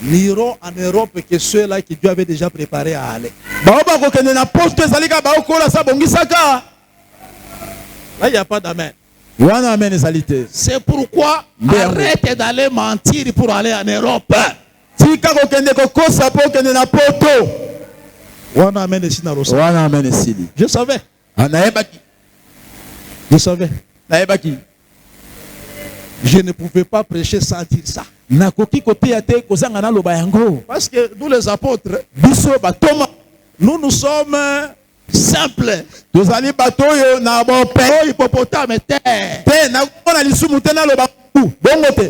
Speaker 6: Nous irons en Europe que ceux-là que Dieu avait déjà préparé à aller. Là, il n'y a pas d'amen. C'est pourquoi arrête d'aller mentir pour aller en Europe. Je savais. Je savais. Je ne pouvais pas prêcher sans dire ça. Parce que nous les apôtres, nous sommes simples.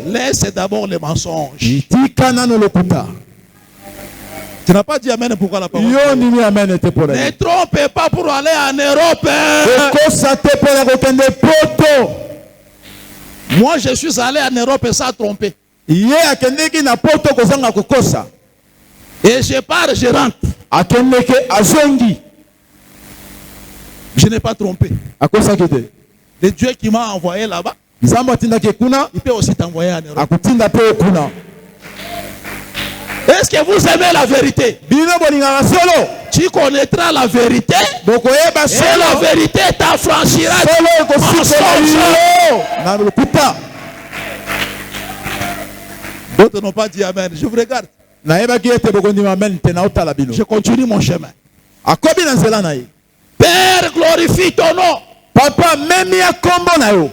Speaker 6: Laisse d'abord les mensonges. Tu n'as pas dit amen pourquoi la parole? Ne trompe pas pour aller en Europe. Moi je suis allé en Europe sans tromper. Et je pars, je rentre. Je n'ai pas trompé. Le Dieu qui m'a envoyé là-bas, il peut aussi t'envoyer en Europe. Est-ce que vous aimez la vérité? Tu connaîtras la vérité et la vérité t'affranchira. D'autres n'ont pas dit amen. Je vous regarde. Je continue mon chemin. Père, glorifie ton nom.
Speaker 4: Papa, même ya kombo na yo.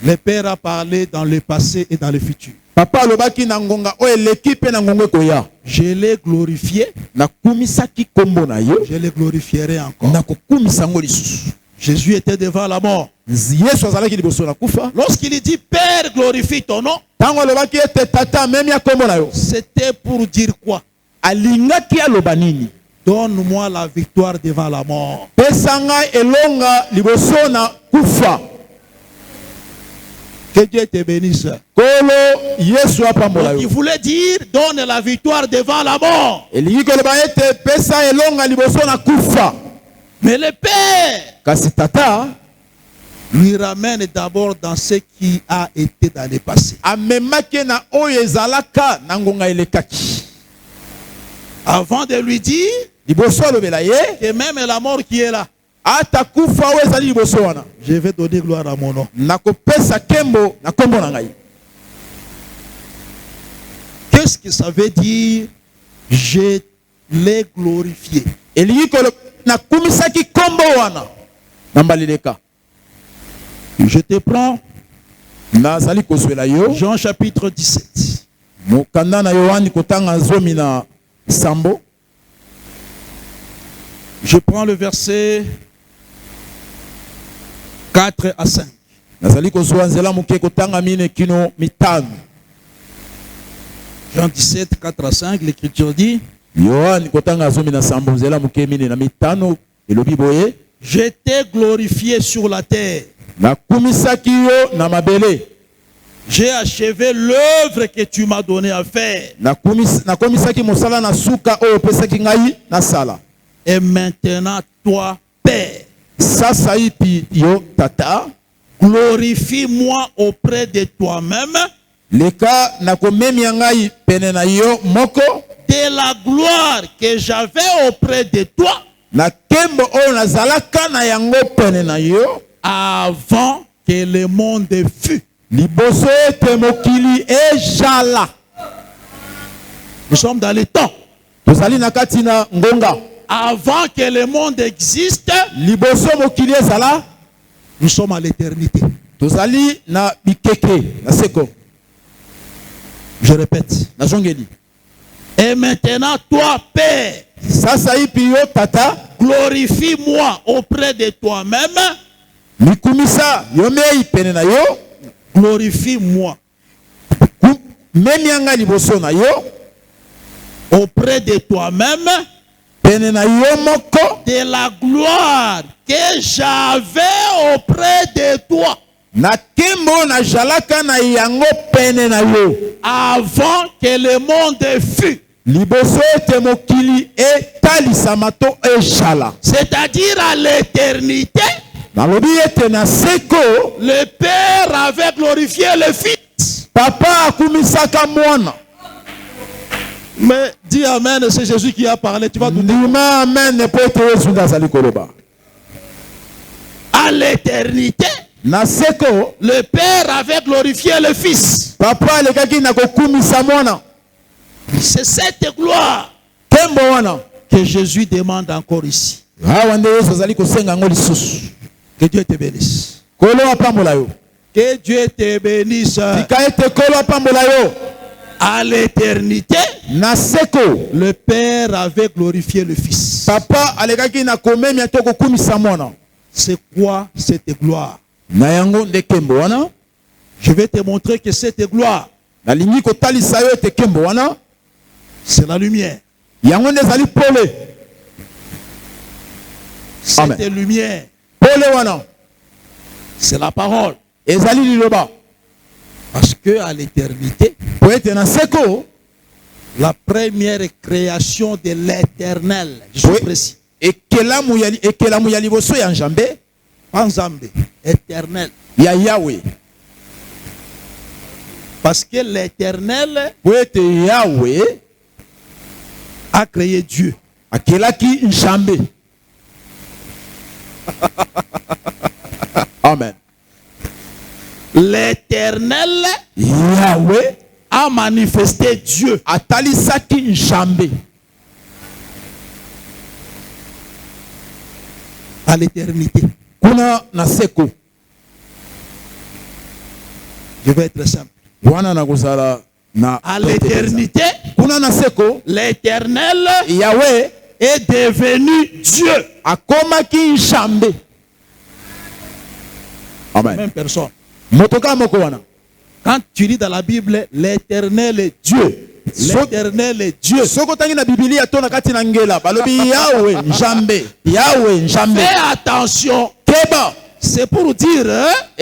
Speaker 6: Le Père a parlé dans le passé et dans le futur.
Speaker 4: Papa lobaki na ngonga o l'équipe na ngongwe koya.
Speaker 6: Je l'ai glorifié.
Speaker 4: Na kumisaki kombo na yo.
Speaker 6: Je le glorifierai encore.
Speaker 4: Na kukumisa ngo lisusu.
Speaker 6: Jésus était devant la mort.
Speaker 4: Yesu azalaki liboso na kufa.
Speaker 6: Lorsqu'il dit Père, glorifie ton nom.
Speaker 4: Tango lobaki ete tata même ya kombo na yo.
Speaker 6: C'était pour dire quoi?
Speaker 4: Alingaki aloba nini?
Speaker 6: Donne-moi la victoire devant la mort.
Speaker 4: Pesanga elonga liboso na kufa.
Speaker 6: Que Dieu te bénisse. Donc, il voulait dire donne la victoire devant la mort. Mais le Père lui ramène d'abord dans ce qui a été dans le passé. Avant de lui dire que même la mort qui est là, je vais donner gloire à mon nom. Qu'est-ce que ça veut dire? Je l'ai glorifié. Je te prends Jean chapitre 17. Je prends le verset 4 à 5. Jean 17, 4 à 5, l'écriture dit: je t'ai glorifié sur la terre. J'ai achevé l'œuvre que tu m'as donné à faire. Et maintenant, toi, Père, glorifie-moi auprès de toi-même de la gloire que j'avais auprès de toi avant que le monde fût. Nous sommes dans les temps. Avant que le monde existe, nous sommes à l'éternité. Je répète. Et maintenant, toi, Père, glorifie-moi auprès de toi-même. Glorifie-moi auprès de toi-même de la gloire que j'avais auprès de toi avant que le monde fût. C'est-à-dire à l'éternité, le Père avait glorifié le Fils. Mais dis Amen, c'est Jésus qui a parlé. Tu vas douter. À l'éternité, le Père avait glorifié le Fils. C'est cette gloire que Jésus demande encore ici. Que Dieu te bénisse. Que Dieu te bénisse. À l'éternité, le Père avait glorifié le Fils. C'est quoi cette gloire? Je vais te montrer que cette gloire, c'est la lumière. Cette lumière, c'est la parole. Parce que à l'éternité, la première création de l'éternel, je suis précis, pas Nzambe, éternel.
Speaker 4: Yahweh.
Speaker 6: Parce que l'éternel a créé Dieu.
Speaker 4: Amen.
Speaker 6: L'éternel
Speaker 4: Yahweh
Speaker 6: a manifesté Dieu. À l'éternité. Je vais être simple. À l'éternité, l'éternel
Speaker 4: Yahweh
Speaker 6: est devenu Dieu.
Speaker 4: Amen.
Speaker 6: Même personne. Quand tu lis dans la Bible, l'éternel est Dieu. L'éternel est Dieu. Fais attention. C'est pour dire,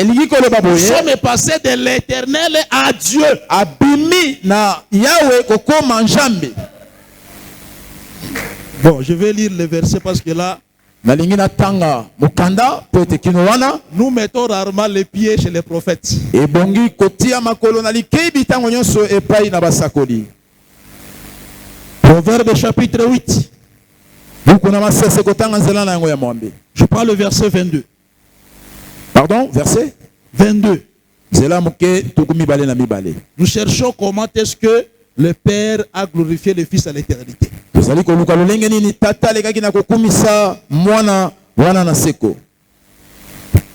Speaker 6: nous sommes passés de l'éternel à Dieu.
Speaker 7: Abimi na Yahweh kokoma Nzambe.
Speaker 6: Bon, je vais lire le verset parce que là, nous mettons rarement les pieds chez les prophètes. Proverbe chapitre 8. Je prends le verset 22.
Speaker 7: Pardon, verset
Speaker 6: 22.
Speaker 7: Nous
Speaker 6: cherchons comment est-ce que le Père a glorifié le Fils à l'éternité.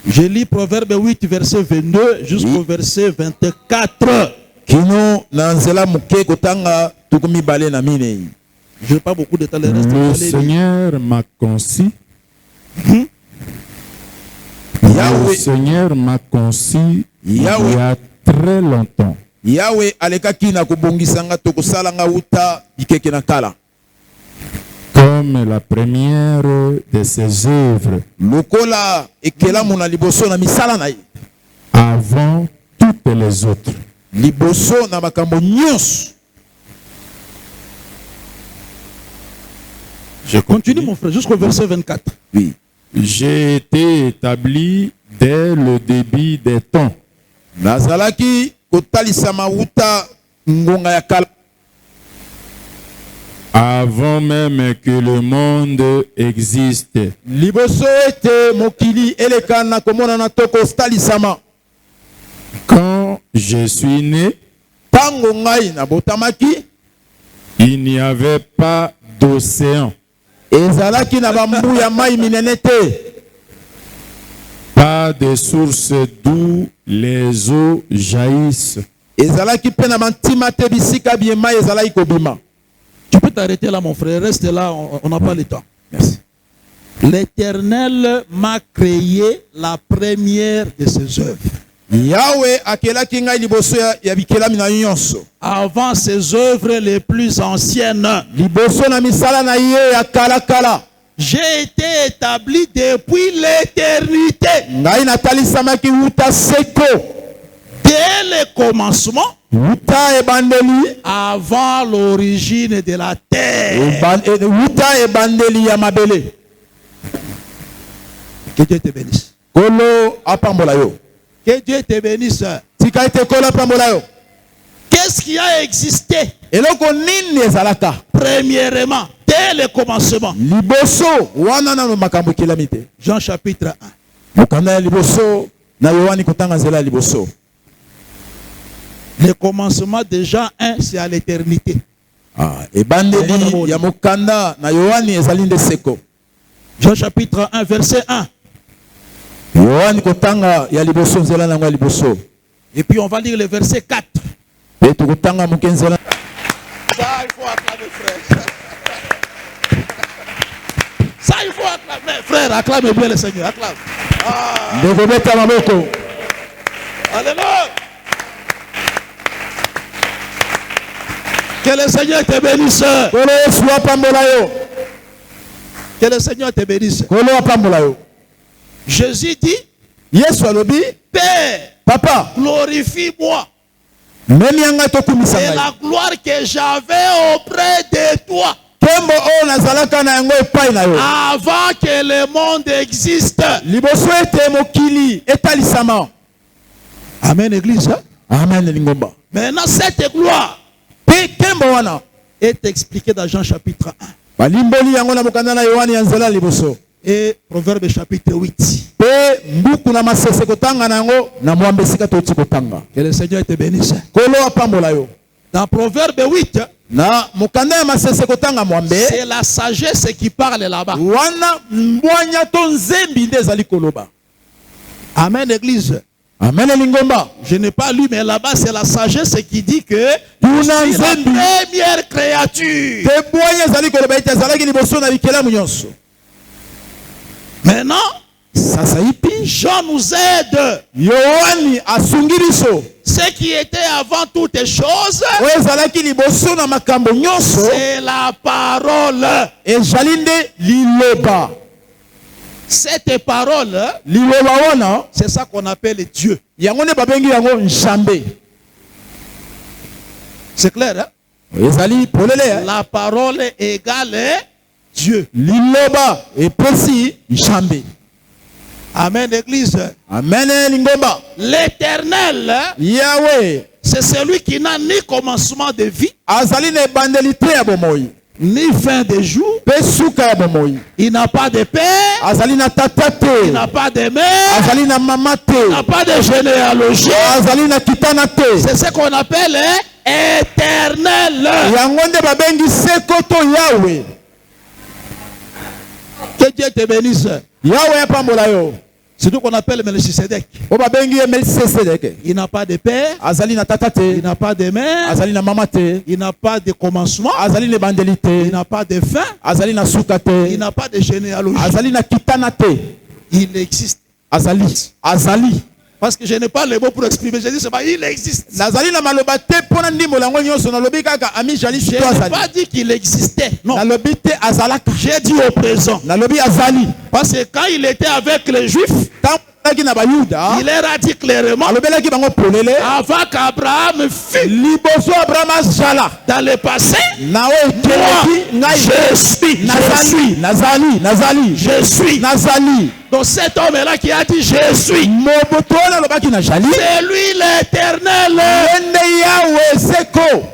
Speaker 6: Je lis Proverbe 8, verset 22 jusqu'au verset 24. Je n'ai pas beaucoup de temps.
Speaker 4: Le Seigneur m'a conçu. Le Seigneur m'a conçu il y a très longtemps.
Speaker 7: Yahweh alekaki na kubongisanga tokosalanga uta ikeke kala.
Speaker 4: Comme la première de ses œuvres.
Speaker 7: Lokola ekela mona liboso na misala na ye.
Speaker 4: Avant toutes les autres.
Speaker 7: Liboso na makambo nyonso.
Speaker 6: Je continue mon frère jusqu'au verset 24.
Speaker 7: Oui.
Speaker 4: J'ai été établi dès le début des temps.
Speaker 7: Nazalaki kotalisama uta ngonga ya kala.
Speaker 4: Avant même que le monde existe.
Speaker 7: Liboso ete mokili elekana komona na toko stalisama.
Speaker 4: Quand je suis né,
Speaker 7: tango ngai na botamaki,
Speaker 4: il n'y avait pas d'océan.
Speaker 7: Ezalaki na bambu ya mai minene te.
Speaker 4: Pas de source d'où les eaux jaillissent.
Speaker 7: Ezalaki pe na mantima te bisika bien mai ezalaki kobima.
Speaker 6: Tu peux t'arrêter là, mon frère. Reste là, on n'a pas le temps.
Speaker 7: Merci.
Speaker 6: L'Éternel m'a créé la première de ses œuvres.
Speaker 7: Yahweh akelaki ngai liboso ya bikelami na nyonso.
Speaker 6: Avant ses œuvres les plus anciennes.
Speaker 7: Liboso na misala na ye ya kala kala.
Speaker 6: J'ai été établi depuis l'éternité.
Speaker 7: Ngai natalisamaki uta seko.
Speaker 6: Dès le commencement.
Speaker 7: Uta ebandeli.
Speaker 6: Avant l'origine de la terre.
Speaker 7: Uta ebandeli ya mabele.
Speaker 6: Que Dieu te bénisse.
Speaker 7: Kolo apambola yo.
Speaker 6: Que Dieu te bénisse.
Speaker 7: Tika ete kolo apambola yo.
Speaker 6: Qu'est-ce qui a existé?
Speaker 7: Eloko nini ezalaka?
Speaker 6: Premièrement, dès le commencement.
Speaker 7: Liboso wana na makambo kilamite.
Speaker 6: Jean chapitre 1.
Speaker 7: Mokanda liboso na Yohani kotanga zela liboso.
Speaker 6: Le commencement de Jean 1, c'est à l'éternité.
Speaker 7: Et bandeli ya mokanda na Yohani ezalinde seko.
Speaker 6: Jean chapitre 1, verset 1.
Speaker 7: Yohani kotanga ya liboso nzela na liboso.
Speaker 6: Et puis on va lire le verset 4.
Speaker 7: Et tu kotanga mokenzela.
Speaker 6: Ça, il faut acclamer, frère. Ça, il faut acclamer. Frère, acclame bien le Seigneur. Acclame. Alléluia. Que le Seigneur te bénisse. Que le Seigneur te bénisse. Jésus dit, Père,
Speaker 7: Papa,
Speaker 6: glorifie-moi.
Speaker 7: Et
Speaker 6: la gloire que j'avais auprès de toi. Avant que le monde existe. Amen, Église.
Speaker 7: Amen.
Speaker 6: Maintenant, cette gloire est expliquée dans Jean chapitre 1. Et Proverbe chapitre 8. Que le Seigneur te bénisse. Dans Proverbe 8, c'est la sagesse qui parle là-bas. Amen, Église.
Speaker 7: Amen.
Speaker 6: Je n'ai pas lu, mais là-bas, c'est la sagesse qui dit que c'est la première créature. Maintenant, Jean nous aide. Ce qui était avant toutes choses, c'est la parole. Cette parole, c'est ça qu'on appelle Dieu. C'est clair, hein? La parole égale Dieu. Amen, l'église.
Speaker 7: Amen, lingomba.
Speaker 6: L'éternel,
Speaker 7: Yahweh,
Speaker 6: c'est celui qui n'a ni commencement de vie, ni fin de jour. Il n'a pas de père, il n'a pas de mère, il n'a pas de généalogie. C'est ce qu'on appelle éternel. Que Dieu te bénisse. C'est tout qu'on appelle Melchisedec. Il n'a pas de père, il n'a pas de mère, il n'a pas de commencement, il n'a pas de fin, il n'a pas de généalogie. Il existe. Parce que je n'ai pas les mots pour exprimer. Je dis c'est pas il existe. Je n'ai pas dit qu'il existait. Non. J'ai dit au présent. Parce que quand il était avec les Juifs, il leur a dit clairement avant qu'Abraham fût dans le passé, moi je suis. Donc cet homme-là qui a dit je suis, c'est lui l'éternel.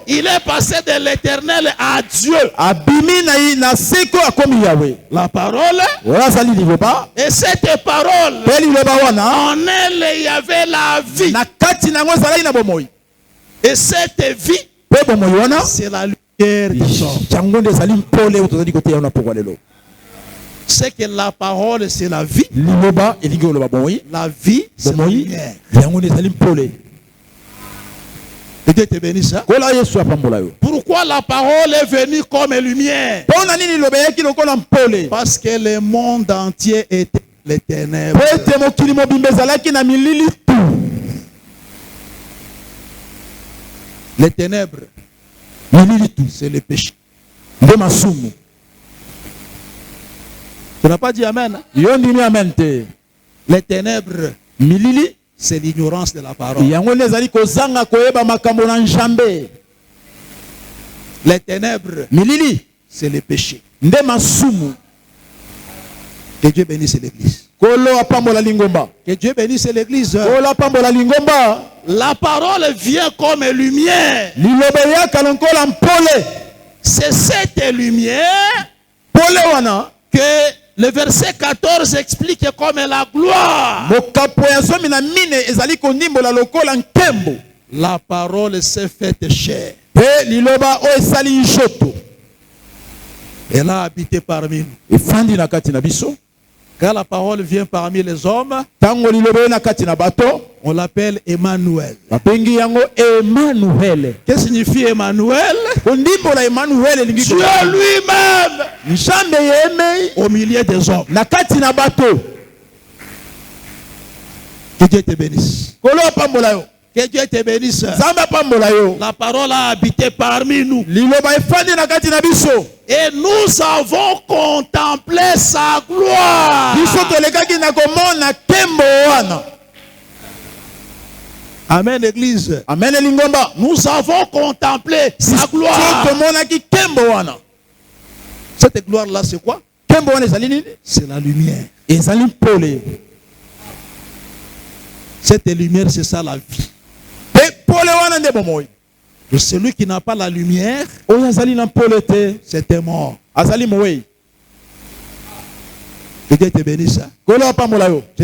Speaker 6: Il est passé de l'éternel à Dieu. La parole, et cette parole, en elle il y avait la vie. Et cette vie, c'est la lumière des hommes. C'est que la parole c'est la vie. La vie c'est la lumière. Que Dieu te bénisse. Pourquoi la parole est venue comme lumière? Parce que le monde entier était les ténèbres. Les ténèbres, c'est le péché. Tu n'as pas dit amen? Les ténèbres, c'est l'ignorance de la parole. Les ténèbres, c'est le péché. Que Dieu bénisse l'église. Que Dieu bénisse l'église. La parole vient comme lumière. C'est cette lumière que le verset 14 explique comme la gloire. La parole s'est faite chair. Elle a habité parmi nous. Quand la parole vient parmi les hommes, on l'appelle Emmanuel. Qu'est-ce que signifie Emmanuel? Dieu lui-même au milieu des hommes. Que Dieu te bénisse. Que Dieu te bénisse. La parole a habité parmi nous. Et nous avons contemplé sa gloire. Amen, église.
Speaker 7: Amen, lingomba.
Speaker 6: Nous avons contemplé sa gloire. Cette gloire-là, c'est quoi? C'est la lumière. Cette lumière, c'est ça la vie. Et celui qui n'a pas la lumière, c'était mort. Que Dieu te bénisse. Je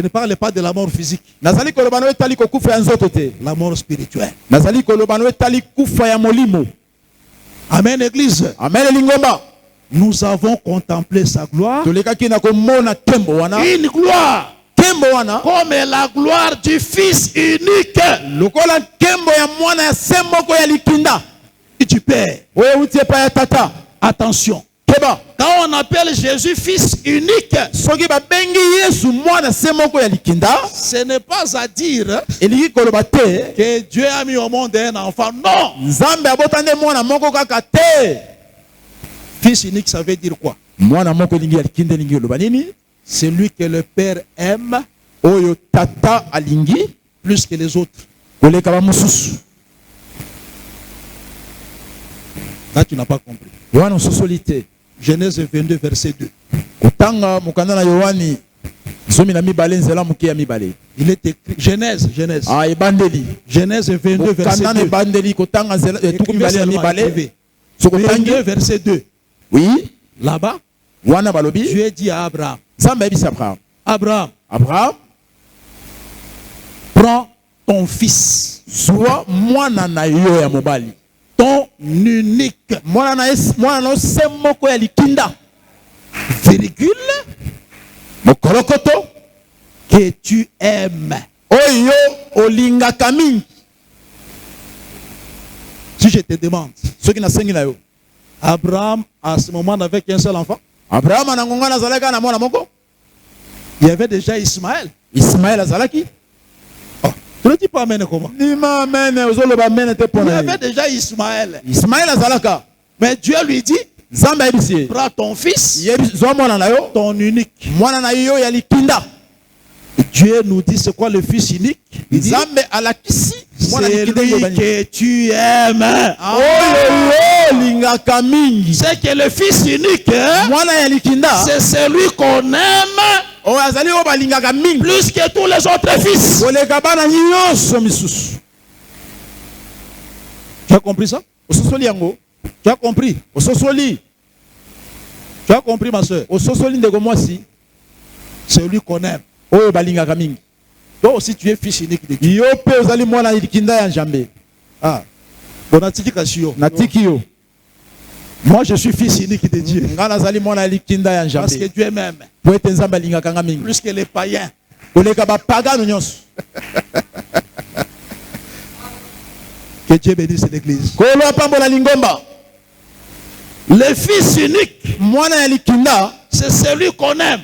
Speaker 6: ne parle pas de la mort physique. La mort spirituelle. Amen, église.
Speaker 7: Amen, lingomba.
Speaker 6: Nous avons contemplé sa gloire. Une gloire comme la gloire du Fils unique du Père. Attention. Quand on appelle Jésus Fils unique, ce n'est pas à dire que Dieu a mis au monde un enfant. Non. Fils unique, ça veut dire quoi? celui que le Père aime
Speaker 7: oyo tata alingi
Speaker 6: plus que les autres.
Speaker 7: koleka ba mosusu.
Speaker 6: Là, tu n'as pas compris.
Speaker 7: Yohana sosolite.
Speaker 6: Genèse 22, verset 2.
Speaker 7: Kotanga mukanda na Yohani zomi na mibale nzela muke ya mibale.
Speaker 6: Il est écrit Genèse.
Speaker 7: Ah, ebandeli.
Speaker 6: Genèse 22, verset 2.
Speaker 7: Kotanga ebandeli kotanga nzela tuku mibale ya mibale.
Speaker 6: 22, verset 2.
Speaker 7: Oui.
Speaker 6: Là-bas,
Speaker 7: Wana balobi.
Speaker 6: Dieu dit à Abraham.
Speaker 7: Zamba ebisa Abraham.
Speaker 6: Abraham, prends ton fils.
Speaker 7: Zwa mwana na yo ya mobali.
Speaker 6: Ton unique.
Speaker 7: Mwana na semoko ya likinda.
Speaker 6: Virgule.
Speaker 7: Mokolokoto.
Speaker 6: Que tu aimes.
Speaker 7: Oyo olingaka mingi.
Speaker 6: Si je te demande.
Speaker 7: Ce qui n'a sengi na yo.
Speaker 6: Abraham, à ce moment, n'avait qu'un seul enfant.
Speaker 7: Abraham anangonga na zalaka na mwana moko.
Speaker 6: Il y avait déjà Ismaël.
Speaker 7: Ismaël azalaki.
Speaker 6: Oh, tu ne dis pas amen comment?
Speaker 7: Il y
Speaker 6: avait déjà Ismaël.
Speaker 7: Ismaël azalaka.
Speaker 6: Mais Dieu lui dit,
Speaker 7: Zamba ebisi.
Speaker 6: prends ton fils,
Speaker 7: ton
Speaker 6: unique.
Speaker 7: Mwana na yo ya likinda.
Speaker 6: Dieu nous dit c'est quoi le fils unique? Il dit,
Speaker 7: Zambe alakisi.
Speaker 6: C'est lui que tu aimes. C'est que le fils unique, c'est celui qu'on aime plus que tous les autres fils. Tu as compris ça? Tu as compris? Tu as compris, ma soeur? C'est lui qu'on aime. Toi aussi tu es fils unique de Dieu. Ah. Bon, moi je suis fils unique de Dieu. Parce que Dieu m'aime. Plus que les païens. Que Dieu bénisse l'église. Le fils unique, c'est celui qu'on aime.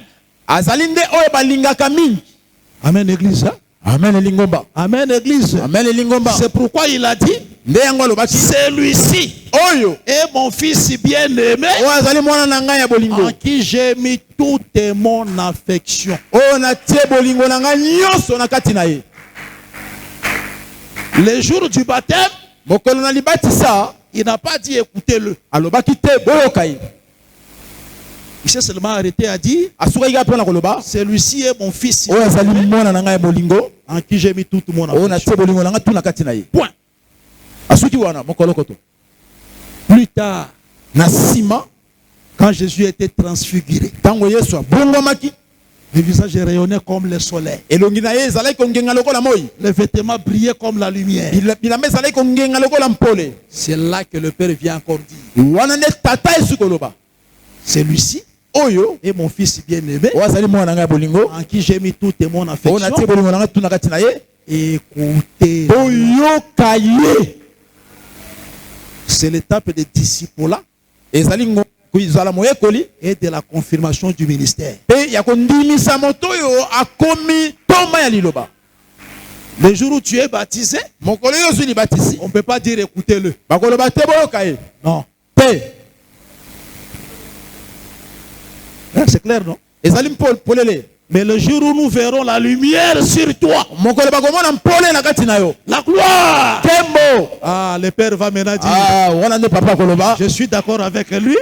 Speaker 6: Amen, église.
Speaker 7: Amen, Lingomba.
Speaker 6: Amen, église.
Speaker 7: Amen, Lingomba.
Speaker 6: C'est pourquoi il a dit, celui-ci est mon fils bien-aimé, en qui j'ai mis toute mon affection. Le jour du baptême, il n'a pas dit écoutez-le. Il s'est seulement arrêté à dire, celui-ci est mon fils en qui j'ai mis toute mon affection. Point. Plus tard, quand Jésus était transfiguré, le visage rayonnait comme le soleil. Les vêtements brillaient comme la lumière. C'est là que le Père vient encore dire, celui-ci est mon fils bien-aimé, en qui j'ai mis toute mon affection. Écoutez. C'est l'étape des disciples là et de la confirmation du ministère. Le jour où tu es baptisé, on ne peut pas dire écoutez-le. Non. C'est clair, non? Mais le jour où nous verrons la lumière sur toi, la gloire, ah, le Père va maintenant dire, je suis d'accord avec lui,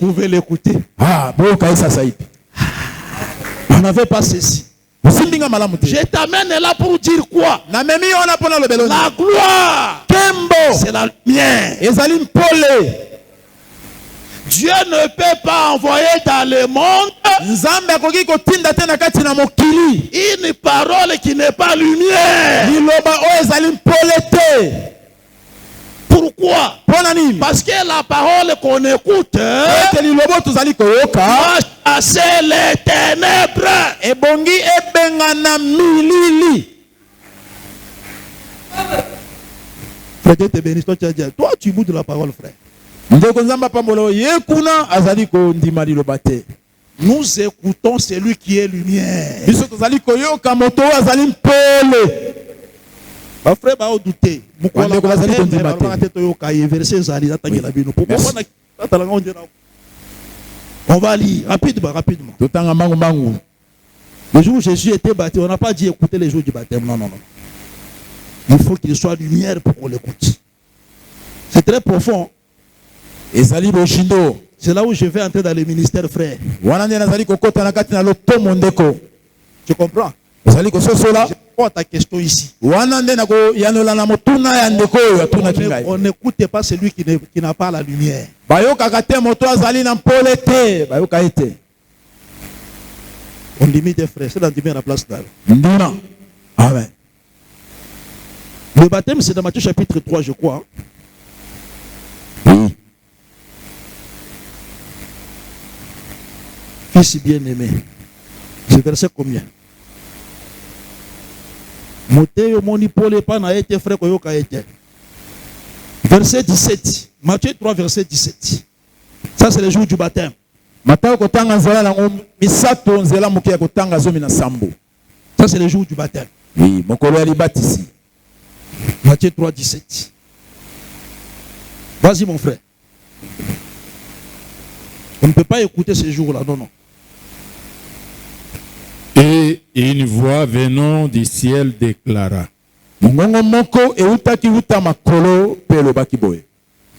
Speaker 6: vous pouvez l'écouter. On n'avait pas ceci. Je t'amène là pour dire quoi? La gloire, c'est la lumière. Dieu ne peut pas envoyer dans le monde une parole qui n'est pas lumière. Pourquoi? Parce que la parole qu'on écoute va chasser les ténèbres. Frère, Dieu te bénisse. Toi, tu boudes de la parole, frère. Nous écoutons celui qui est lumière. Frère, va douter. On va lire rapidement, rapidement.
Speaker 7: Totanga mangu mangu.
Speaker 6: Le jour où Jésus était baptisé, on n'a pas dit écouter les jours du baptême. Non, non, non. Il faut qu'il soit lumière pour qu'on l'écoute. C'est très profond.
Speaker 7: Ezali boshindo.
Speaker 6: C'est là où je vais entrer dans le ministère, frère.
Speaker 7: Wanande nazali kokota na kati na loto mondeko.
Speaker 6: Tu comprends?
Speaker 7: Ezali kososola.
Speaker 6: Je crois à ta question ici.
Speaker 7: Wanande na ko yanola na motuna ya ndeko ya tuna kingai.
Speaker 6: On n'écoute pas celui qui n'a pas la lumière.
Speaker 7: Bayoka kate moto azali na mpole te. Bayoka ete.
Speaker 6: On limite des frères. C'est dans la place là.
Speaker 7: Ndina. Amen.
Speaker 6: Le baptême, c'est dans Matthieu chapitre 3, je crois.
Speaker 7: Oui.
Speaker 6: Fils bien-aimé. C'est verset combien? Moteyo moni pole pa na ete frère koyoka ete. Verset 17. Matthieu 3, verset 17. Ça, c'est le jour du baptême.
Speaker 7: Matao kotanga nzela na misato nzela muke ya kotanga zomi na sambo.
Speaker 6: Ça, c'est le jour du baptême.
Speaker 7: Oui, mokolo ya libatisi.
Speaker 6: Matthieu 3, 17. Vas-y, mon frère. On ne peut pas écouter ce jour-là, non, non.
Speaker 4: Et une voix venant du ciel déclara:
Speaker 7: Mongongo moko eutaki uta makolo pelo bakiboye.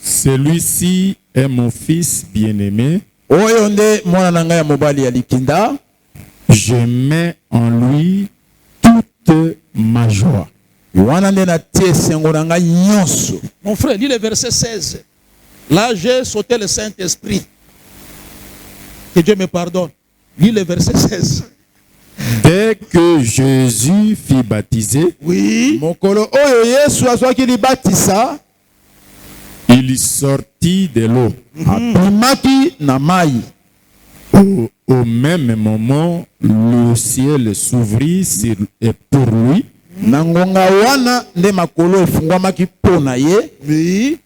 Speaker 4: Celui-ci est mon fils bien-aimé.
Speaker 7: Oyo nde mwana na ngai ya mobali ya likinda.
Speaker 4: Je mets en lui toute ma joie.
Speaker 7: Wana nde na tie sengo na ngai nyonso.
Speaker 6: Mon frère, lis le verset 16. Là, j'ai sauté le Saint-Esprit. Que Dieu me pardonne. Lis le verset 16.
Speaker 4: Dès que Jésus fut baptisé,
Speaker 6: Oui.
Speaker 7: Mokolo oyo Yesu azwaki libatisa,
Speaker 4: il sortit de l'eau.
Speaker 7: apimaki na mai.
Speaker 4: Au même moment, le ciel s'ouvrit pour lui.
Speaker 7: Na ngonga wana nde makolo efungwamaki mpo na ye.
Speaker 6: Oui.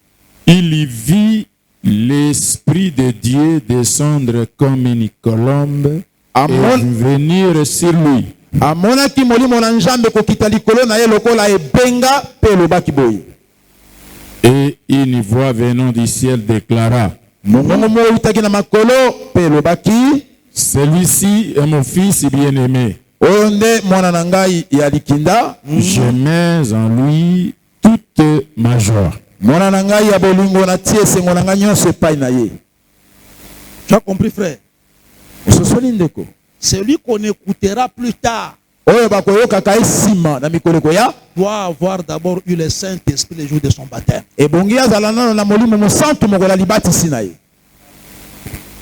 Speaker 4: Il y vit l'Esprit de Dieu descendre comme une colombe et venir sur lui.
Speaker 7: Amonaki molimo na Nzambe kokita likolo na ye lokola ebenga pe lobaki boye.
Speaker 4: Et une voix venant du ciel déclara:
Speaker 7: Mongongo mo utaki na makolo pe lobaki,
Speaker 4: celui-ci est mon fils bien-aimé.
Speaker 7: oyo nde mwana na ngai ya likinda.
Speaker 4: Je mets en lui toute ma joie.
Speaker 7: Mwana na ngai ya bolingo na tie sengo na ngai nyonso epai na ye.
Speaker 6: Tu as compris, frère?
Speaker 7: Ososoli ndeko.
Speaker 6: Celui qu'on écoutera plus tard
Speaker 7: Oyo bakoyokaka esima na mikoleko ya
Speaker 6: doit avoir d'abord eu le Saint-Esprit le jour de son baptême.
Speaker 7: ebongi azala nano na molimo mosantu mokola libatisi na ye.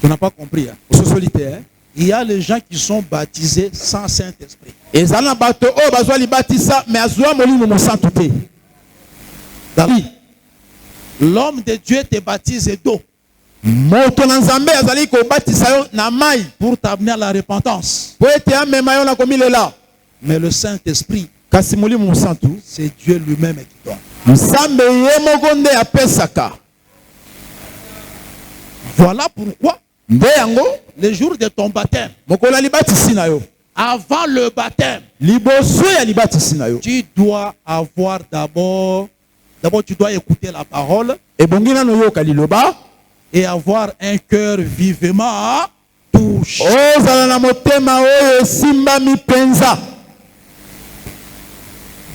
Speaker 6: Tu n'as pas compris. Hein?
Speaker 7: Ososoli te, hein?
Speaker 6: Il y a les gens qui sont baptisés sans Saint-Esprit.
Speaker 7: Ezala na bato oyo bazwa libatisa me azwa molimo mosantu te.
Speaker 6: L'homme de Dieu te baptise d'eau
Speaker 7: Moto na Nzambe azali kobatisa yo na mai
Speaker 6: pour t'amener à la repentance.
Speaker 7: po ete amema yo na komilela.
Speaker 6: Mais le Saint-Esprit,
Speaker 7: Kasi molimo mosantu
Speaker 6: c'est Dieu lui-même qui donne.
Speaker 7: Nzambe ye moko nde apesaka.
Speaker 6: Voilà pourquoi
Speaker 7: Nde yango
Speaker 6: le jour de ton baptême,
Speaker 7: mokola libatisi na yo,
Speaker 6: avant le baptême,
Speaker 7: liboso ya libatisi na yo,
Speaker 6: tu dois avoir d'abord tu dois écouter la parole
Speaker 7: ebongi nano yoka liloba
Speaker 6: et avoir un cœur vivement touché.
Speaker 7: ozala na motema oyo esimbami penza.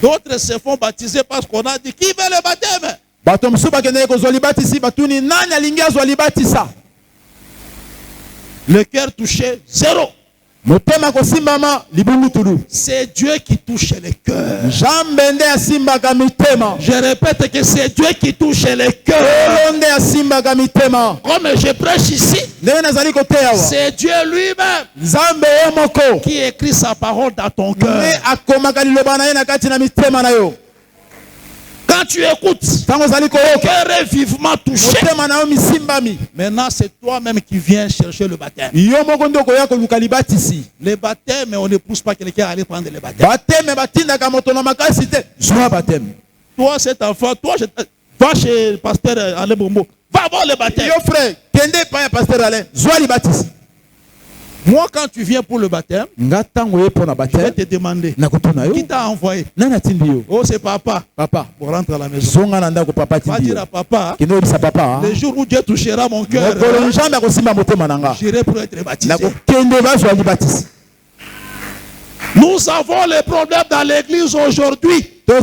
Speaker 6: D'autres se font baptiser parce qu'on a dit qui veut le baptême.
Speaker 7: Bato mosusu bakendeki kozwa libatisi batuni nani alingi azwa libatisa.
Speaker 6: Le cœur touché, zéro.
Speaker 7: Motema kosimbama libungutulu.
Speaker 6: C'est Dieu qui touche le cœur.
Speaker 7: Nzambe nde asimbaka mitema.
Speaker 6: Je répète que c'est Dieu qui touche le cœur.
Speaker 7: Oyo nde asimbaka mitema.
Speaker 6: Comme je prêche ici,
Speaker 7: Ndenge nazali koteya wa.
Speaker 6: c'est Dieu lui-même
Speaker 7: Nzambe ye moko
Speaker 6: qui écrit sa parole dans ton
Speaker 7: nde
Speaker 6: cœur.
Speaker 7: akomaka liloba na ye na kati na mitema na yo.
Speaker 6: Quand tu écoutes,
Speaker 7: Tango ozali
Speaker 6: ton
Speaker 7: koyoka
Speaker 6: cœur est vivement touché.
Speaker 7: motema na yo misimbami.
Speaker 6: Maintenant, c'est toi-même qui viens chercher le baptême.
Speaker 7: Yo moko nde okoya koluka libatisi.
Speaker 6: Le baptême, on ne pousse pas quelqu'un à aller prendre le baptême.
Speaker 7: Bateme batindaka moto na makasi te. Zwa bateme.
Speaker 6: Toi, cet enfant, va chez le pasteur Alain Bombo. Va voir le baptême.
Speaker 7: Yo frère, kende pa ya pasteur Alain. Zwa libatisi.
Speaker 6: Moi, quand tu viens pour le baptême, je vais te demander qui t'a envoyé. Oh, c'est papa. Papa, pour rentrer à la maison. Va dire à papa, le jour où Dieu touchera mon cœur, j'irai pour être baptisé. Nous avons les problèmes dans l'église aujourd'hui. Nous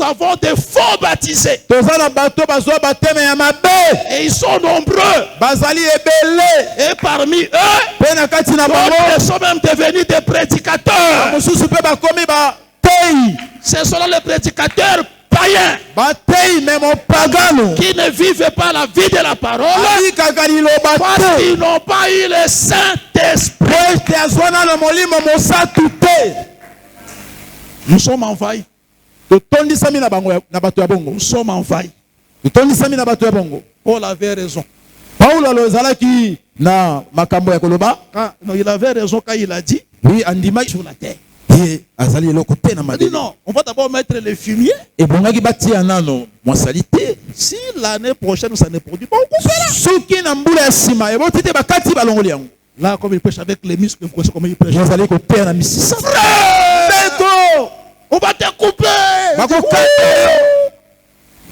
Speaker 6: avons des faux baptisés. Et ils sont nombreux. Et parmi eux, ils sont même devenus des prédicateurs. Ce sont les prédicateurs païens qui ne vivent pas la vie de la parole parce qu'ils n'ont pas eu le Saint-Esprit. Nous sommes envahis. Nous sommes envahis. Paul avait raison. Non, il avait raison quand il a dit sur la terre. Il dit non, on va d'abord mettre les fumiers. Si l'année prochaine ça ne produit pas, on coupera. Là, comme il prêche avec les muscles, comme il prêche. On va te couper.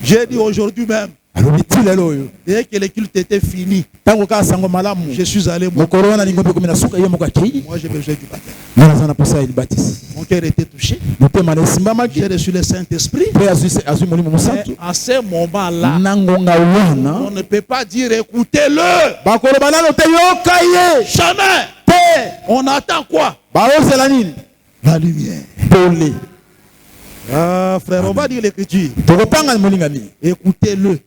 Speaker 6: J'ai dit aujourd'hui même. Dès que le culte était fini, je suis allé. Moi, j'ai besoin du baptême. Mon cœur était touché. J'ai reçu le Saint-Esprit. À ce moment-là, on ne peut pas dire écoutez-le. Jamais. On attend quoi? La lumière. Ah, frère, on va dire l'écriture. Écoutez-le.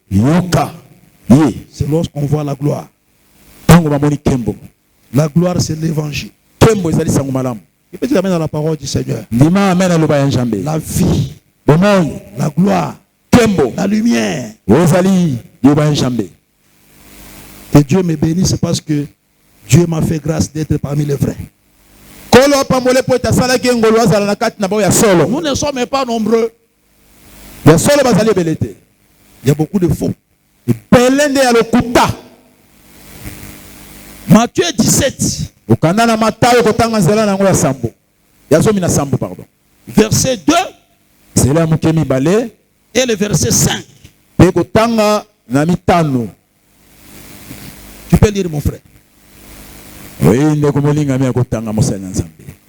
Speaker 6: C'est lorsqu'on voit la gloire. La gloire, c'est l'évangile. Il peut dire amen à la parole du Seigneur. La vie, la gloire, la lumière. Que Dieu me bénisse parce que Dieu m'a fait grâce d'être parmi les vrais. Nous ne sommes pas nombreux. Il y a beaucoup de faux. Matthieu 17. Verset 2. Et le verset 5. Tu peux lire, mon frère.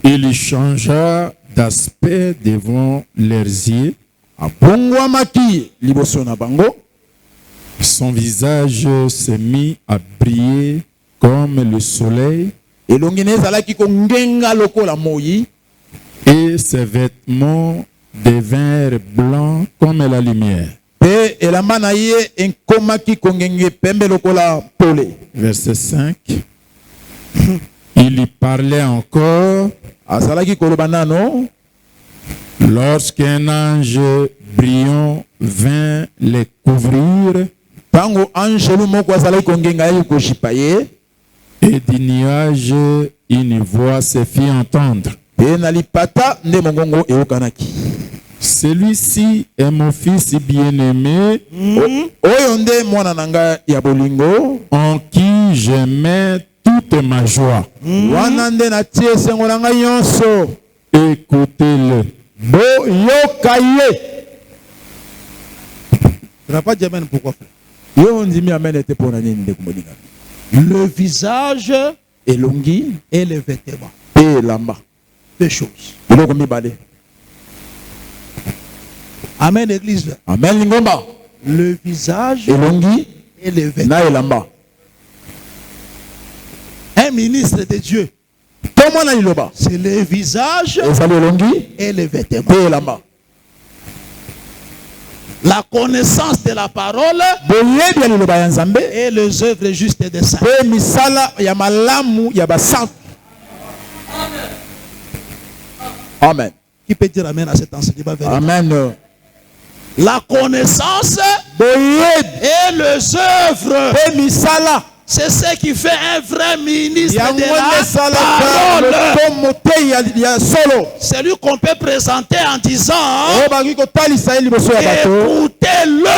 Speaker 4: Il changea d'aspect devant leurs yeux. Son visage se mit à briller comme le soleil et ses vêtements devinrent blancs comme la lumière. Verset 5. Il y parlait encore lorsqu'un ange brillant vint les couvrir et du nuage une voix se fit entendre. Celui-ci est mon fils bien-aimé en qui je mets toute ma joie. Écoutez-le.
Speaker 6: Tu n'as pas dit amen, pourquoi frère? Le visage et les vêtements. Deux choses. Amen, église.
Speaker 7: Amen, lingomba.
Speaker 6: Le visage et les vêtements. Un ministre de Dieu, c'est le visage et les vêtements. La connaissance de la parole et les œuvres justes des saints.
Speaker 7: Amen.
Speaker 6: Qui peut dire amen à cet enseignement?
Speaker 7: Amen.
Speaker 6: La connaissance et les œuvres. C'est ce qui fait un vrai ministre de la parole. C'est lui qu'on peut présenter en disant écoutez-le.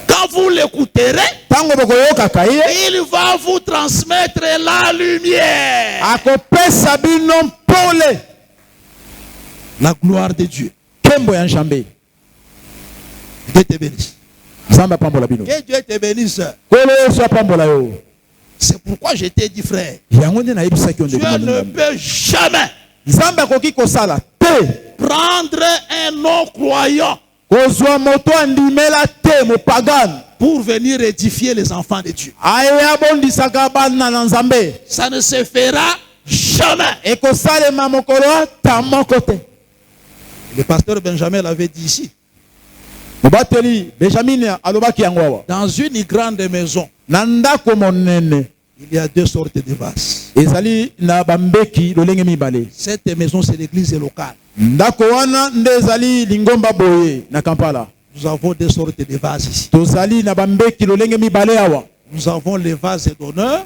Speaker 6: Quand vous l'écouterez, il va vous transmettre la lumière. La gloire de Dieu. Dieu te bénisse. Que Dieu te bénisse. C'est pourquoi je t'ai dit, frère, Dieu ne peut jamais prendre un non-croyant pour venir édifier les enfants de Dieu. Ça ne se fera jamais. Le pasteur Benjamin l'avait dit ici. Dans une grande maison, il y a deux sortes de vases. Cette maison, c'est l'église locale. Nous avons deux sortes de vases ici. Nous avons les vases d'honneur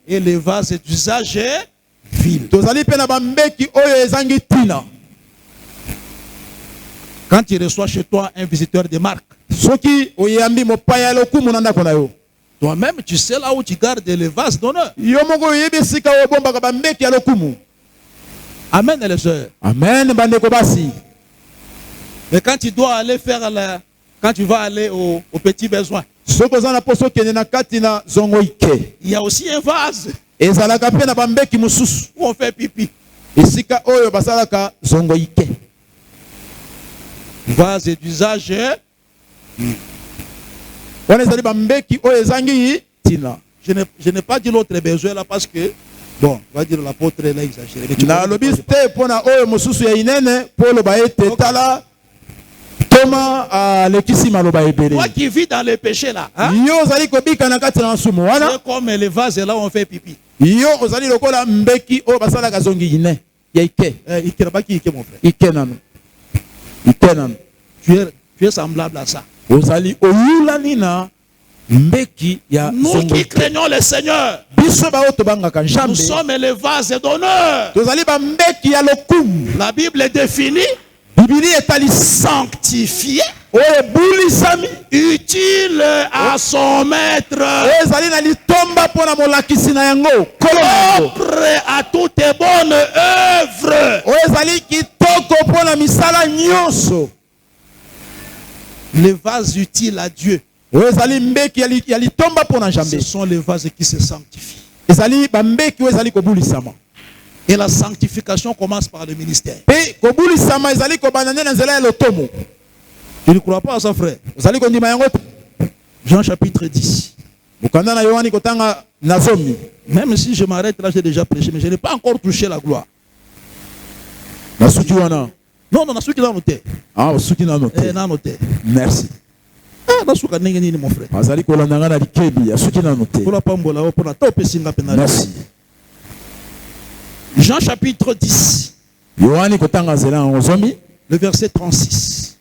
Speaker 6: et les vases d'usage vil. Quand tu reçois chez toi un visiteur de marque, toi-même, tu sais là où tu gardes les vases d'honneur. Amen, les sœurs.
Speaker 7: Amen.
Speaker 6: Mais quand tu dois aller faire quand tu vas aller aux petits besoins, il y a aussi un vase où on fait pipi. Vase d'usage. Je n'ai pas dit l'autre besoin là parce que, bon, on va dire l'apôtre là exagéré. Toi qui vis dans le péché là, hein? C'est comme les vases là où on fait pipi. Tu es semblable à ça. Nous qui craignons le Seigneur, nous sommes les vases d'honneur. La Bible définit sanctifié, utile à son maître, propre à toute bonne œuvre. Les vases utiles à Dieu, ce sont les vases qui se sanctifient. Et la sanctification commence par le ministère. Tu ne crois pas à ça, frère? Jean chapitre 10. Même si je m'arrête là, j'ai déjà prêché, mais je n'ai pas encore touché la gloire. Non, non, ceux qui l'ont noté.
Speaker 7: Merci.
Speaker 6: Mon frère.
Speaker 7: Merci.
Speaker 6: Jean chapitre 10. Le verset 36.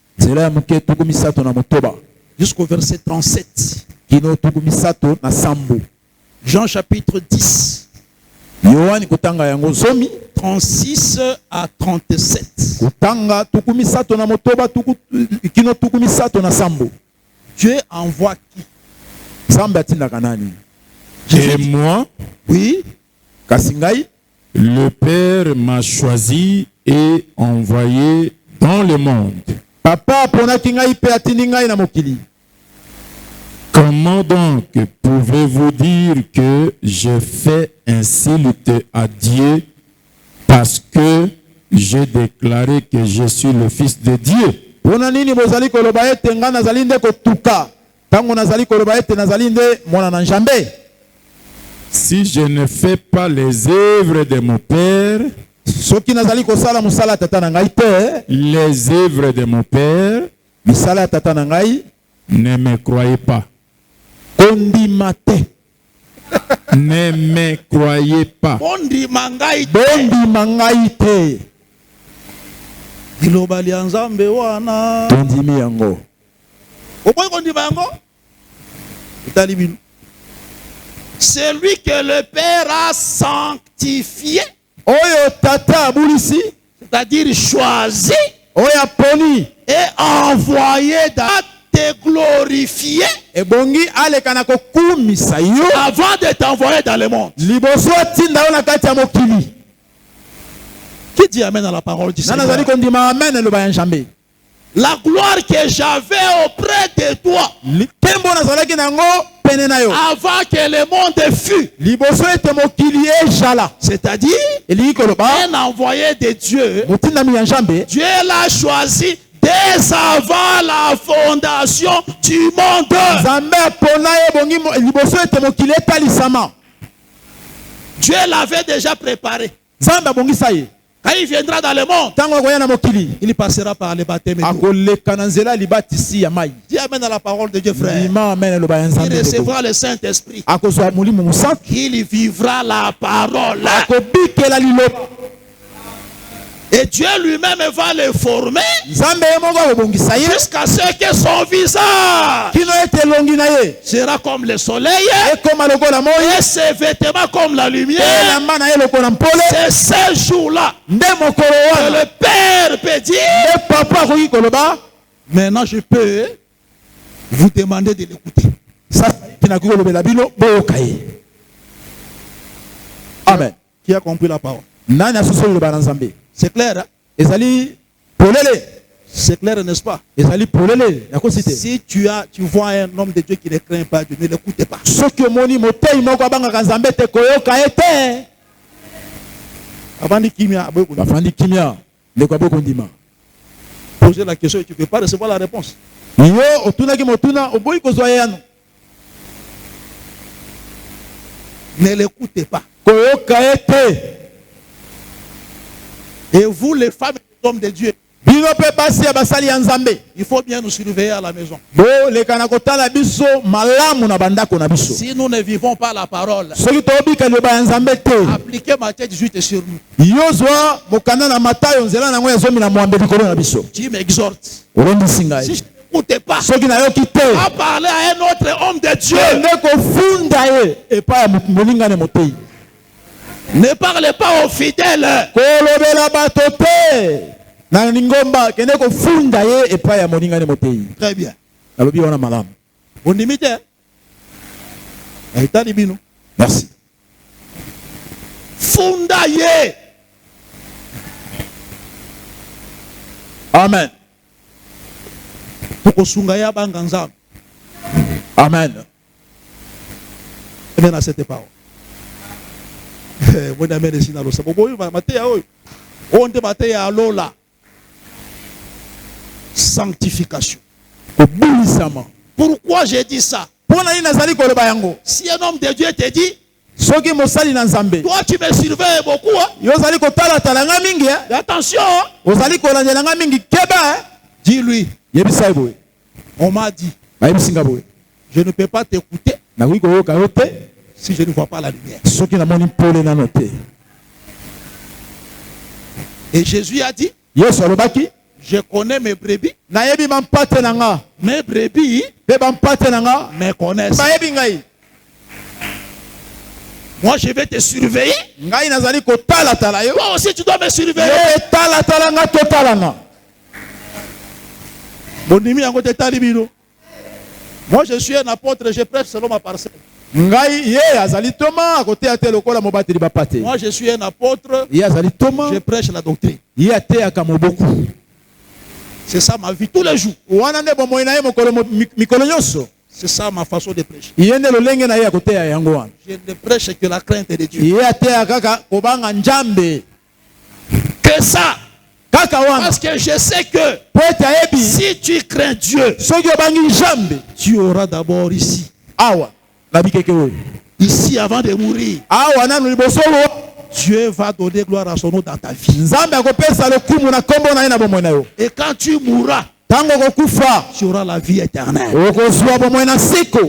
Speaker 6: Jusqu'au verset 37. Jean chapitre 10. 36 à 37. Dieu envoie qui?
Speaker 4: Et moi,
Speaker 6: oui,
Speaker 4: le Père m'a choisi et envoyé dans le monde. Comment donc pouvez-vous dire que je fais insulte à Dieu parce que j'ai déclaré que je suis le Fils de Dieu? Si je ne fais pas les œuvres de mon Père, les œuvres de mon Père, ne me croyez pas. Ne me croyez pas.
Speaker 6: C'est lui que le Père a sanctifié, c'est-à-dire choisi et envoyé dans te glorifier
Speaker 7: ebongi aleka na kokumisa yo
Speaker 6: avant de t'envoyer dans le monde.
Speaker 7: liboso atinda yo na kati ya mokili.
Speaker 6: Qui dit amen à la parole du
Speaker 7: na nazali
Speaker 6: Seigneur?
Speaker 7: kondima amen eloba ya Nzambe.
Speaker 6: La gloire que j'avais auprès de toi
Speaker 7: nkembo nazalaki nango pene na yo
Speaker 6: avant que le monde fût,
Speaker 7: liboso ete mokili ezala,
Speaker 6: c'est-à-dire
Speaker 7: elingi koloba
Speaker 6: un envoyé de Dieu.
Speaker 7: motindami ya Nzambe
Speaker 6: Dieu l'a choisi dès avant la fondation du monde.
Speaker 7: Nzambe apona ye bongi liboso ete mokili etalisama.
Speaker 6: Dieu l'avait déjà préparé.
Speaker 7: Nzambe abongisa ye
Speaker 6: Quand il viendra dans le monde,
Speaker 7: ntango akoya na mokili
Speaker 6: il passera par le baptême.
Speaker 7: akoleka na nzela libatisi ya mai.
Speaker 6: Dis amen à la parole de Dieu, frère.
Speaker 7: ndima amen eloba ya
Speaker 6: Il
Speaker 7: Nzambe.
Speaker 6: recevra le Saint-Esprit.
Speaker 7: akozwa molimo mosantu
Speaker 6: Il vivra la parole.
Speaker 7: akobikela liloba.
Speaker 6: Et Dieu lui-même va le former
Speaker 7: Nzambe ye moko akobongisa ye
Speaker 6: jusqu'à ce que son visage
Speaker 7: kino ete elongi na ye
Speaker 6: sera comme le soleil
Speaker 7: ekoma lokola moi
Speaker 6: et ses vêtements comme la lumière.
Speaker 7: elamba na ye lokola mpole.
Speaker 6: C'est ce jour-là
Speaker 7: nde mokolo
Speaker 6: que
Speaker 7: wana
Speaker 6: le Père peut dire:
Speaker 7: nde papa akoki koloba
Speaker 6: maintenant je peux vous demander de l'écouter.
Speaker 7: sasa nakoki kolobela bino boyoka ye. Amen.
Speaker 6: Qui a compris la parole?
Speaker 7: nani asosoli loba na Nzambe?
Speaker 6: C'est clair, hein?
Speaker 7: ezali polele,
Speaker 6: C'est clair, n'est-ce pas?
Speaker 7: ezali polele yakosi te.
Speaker 6: Si tu vois un homme de Dieu qui ne craint pas Dieu, ne l'écoutez pas.
Speaker 7: soki omoni motei moko abangaka Nzambe te koyoka ye te.
Speaker 6: Avant de kimia,
Speaker 7: bafandi kimia ndeko abe kondima.
Speaker 6: poser la question et tu ne peux pas recevoir la réponse.
Speaker 7: yo otunaki motuna oboyi kozwa ye yano.
Speaker 6: Ne l'écoutez pas.
Speaker 7: koyoka ye te.
Speaker 6: Et vous, les femmes et les hommes de Dieu,
Speaker 7: bino mpe basi ya basali ya Nzambe
Speaker 6: il faut bien nous surveiller à la maison.
Speaker 7: boleka na kotala biso malamu na bandako na biso.
Speaker 6: Si nous ne vivons pas la parole,
Speaker 7: soki tobika liloba ya Nzambe te,
Speaker 6: appliquez Matthieu 18 sur nous.
Speaker 7: yozwa mokanda na Matayo nzela nango ya zomi na mwambe likolo na biso.
Speaker 6: Tu m'exhortes.
Speaker 7: olondisi
Speaker 6: Si
Speaker 7: ngai
Speaker 6: je n'écoutais pas,
Speaker 7: soki nayoki te
Speaker 6: à parler à un autre homme de Dieu,
Speaker 7: nde kofunda ye epai ya molingane motei.
Speaker 6: ne parlez pas aux fidèles.
Speaker 7: kolobela bato te na lingomba kende kofunda ye epai ya molingane motei.
Speaker 6: Très bien.
Speaker 7: nalobi wana malamu.
Speaker 6: On limite.
Speaker 7: Merci.
Speaker 6: Funda ye.
Speaker 7: Amen.
Speaker 6: Pokosunga ya banganza.
Speaker 7: Amen.
Speaker 6: Amen à cette parole. Bon amen ici dans le sabot. Bon, Matthieu, on te Matthieu à Lola. Sanctification. Pourquoi j'ai dit ça? Si un homme de Dieu te dit,
Speaker 7: soki mosali na Nzambe
Speaker 6: toi tu me surveilles beaucoup, hein?
Speaker 7: yozali kotala tala nga mingi
Speaker 6: Attention, hein?
Speaker 7: ozali kolandela nga mingi keba
Speaker 6: Dis-lui,
Speaker 7: yebisa boye
Speaker 6: on m'a dit,
Speaker 7: bayebisinga boye
Speaker 6: je ne peux pas t'écouter
Speaker 7: nakoki koyoka yo te
Speaker 6: si je ne vois pas la lumière.
Speaker 7: soki namoni mpole nano te.
Speaker 6: Et Jésus a dit,
Speaker 7: Yesu alobaki
Speaker 6: je connais mes brebis,
Speaker 7: nayebi bampate na nga
Speaker 6: mes brebis
Speaker 7: mpe bampate na nga
Speaker 6: me connaissent.
Speaker 7: bayebi ngai.
Speaker 6: Moi je vais te surveiller.
Speaker 7: ngai nazali kotalatala yo
Speaker 6: Toi aussi tu dois me surveiller.
Speaker 7: yo etalatala nga totala nga.
Speaker 6: Bonimi yango te tali bino. Moi je suis un apôtre, je prêche selon ma parcelle.
Speaker 7: ngai ye azali toma akoteya te lokola mobateli bapate.
Speaker 6: Moi je suis un apôtre,
Speaker 7: ye azali toma
Speaker 6: je prêche la doctrine.
Speaker 7: ye ateyaka moboku.
Speaker 6: C'est ça ma vie tous les jours.
Speaker 7: wana nde bomoi na ye mikolo nyonso.
Speaker 6: C'est ça ma façon de prêcher.
Speaker 7: ye nde lolenge na ye akoteya yango wana.
Speaker 6: Je ne prêche que la crainte de Dieu.
Speaker 7: ye ateya kaka kobanga Nzambe
Speaker 6: Que ça.
Speaker 7: kaka wana
Speaker 6: Parce que je sais que
Speaker 7: po ete ayebi
Speaker 6: si tu crains Dieu,
Speaker 7: soki obangi Nzambe
Speaker 6: tu auras d'abord ici.
Speaker 7: awa na bikeke oyo
Speaker 6: Ici avant de mourir,
Speaker 7: awa nanu liboso oyo
Speaker 6: Dieu va donner gloire à son nom dans ta vie.
Speaker 7: Nzambe akopesa lokumu na kombo na ye na bomoi na yo.
Speaker 6: Et quand tu mourras,
Speaker 7: ntango okokufa
Speaker 6: tu auras la vie éternelle.
Speaker 7: okozwa bomoi na siko.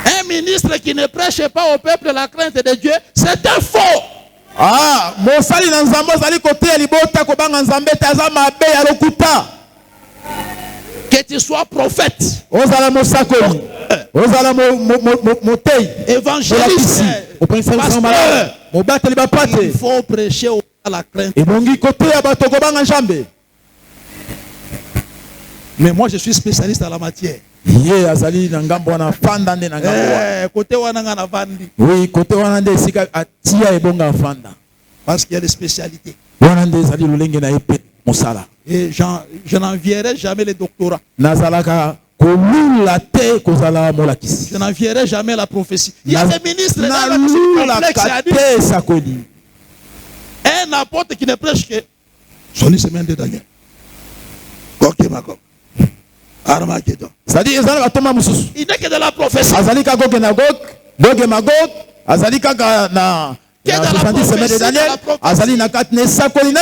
Speaker 6: Un ministre qui ne prêche pas au peuple la crainte de Dieu, c'est un faux.
Speaker 7: mosali na Nzambe ozali koteya libota kobanga Nzambe te aza mabe ya lokuta.
Speaker 6: Que tu sois prophète,
Speaker 7: ozala mosakoli ozala motei
Speaker 6: évangéliste, pasteur,
Speaker 7: mobateli bapate
Speaker 6: il faut prêcher à la crainte.
Speaker 7: ebongi koteya bato kobanga Nzambe.
Speaker 6: Mais moi, je suis spécialiste à la matière.
Speaker 7: Ye azali na ngambo wana fanda nde na ngambo wana.
Speaker 6: Côté wana na vandi.
Speaker 7: Oui, côté wana nde sika atia ebonga fanda.
Speaker 6: Parce qu'il y a des spécialités.
Speaker 7: Wana nde ezali lolenge na epe mosala.
Speaker 6: Et je n'envierai jamais les doctorats.
Speaker 7: Nazalaka kolula te kozala molakisi.
Speaker 6: Je n'envierai jamais la prophétie. Il y a des ministres
Speaker 7: na
Speaker 6: là
Speaker 7: lula kate sakoli.
Speaker 6: Un apôtre qui ne prêche que Soni semaine de Daniel. Ok, Mako. Armageddon.
Speaker 7: C'est-à-dire ezala batoma mususu.
Speaker 6: Il n'est que de la prophétie.
Speaker 7: Azali ka Gog et Magog, Gog et Magog, azali kaka na 70 semaines de Daniel, azali na 4 ne sakoli na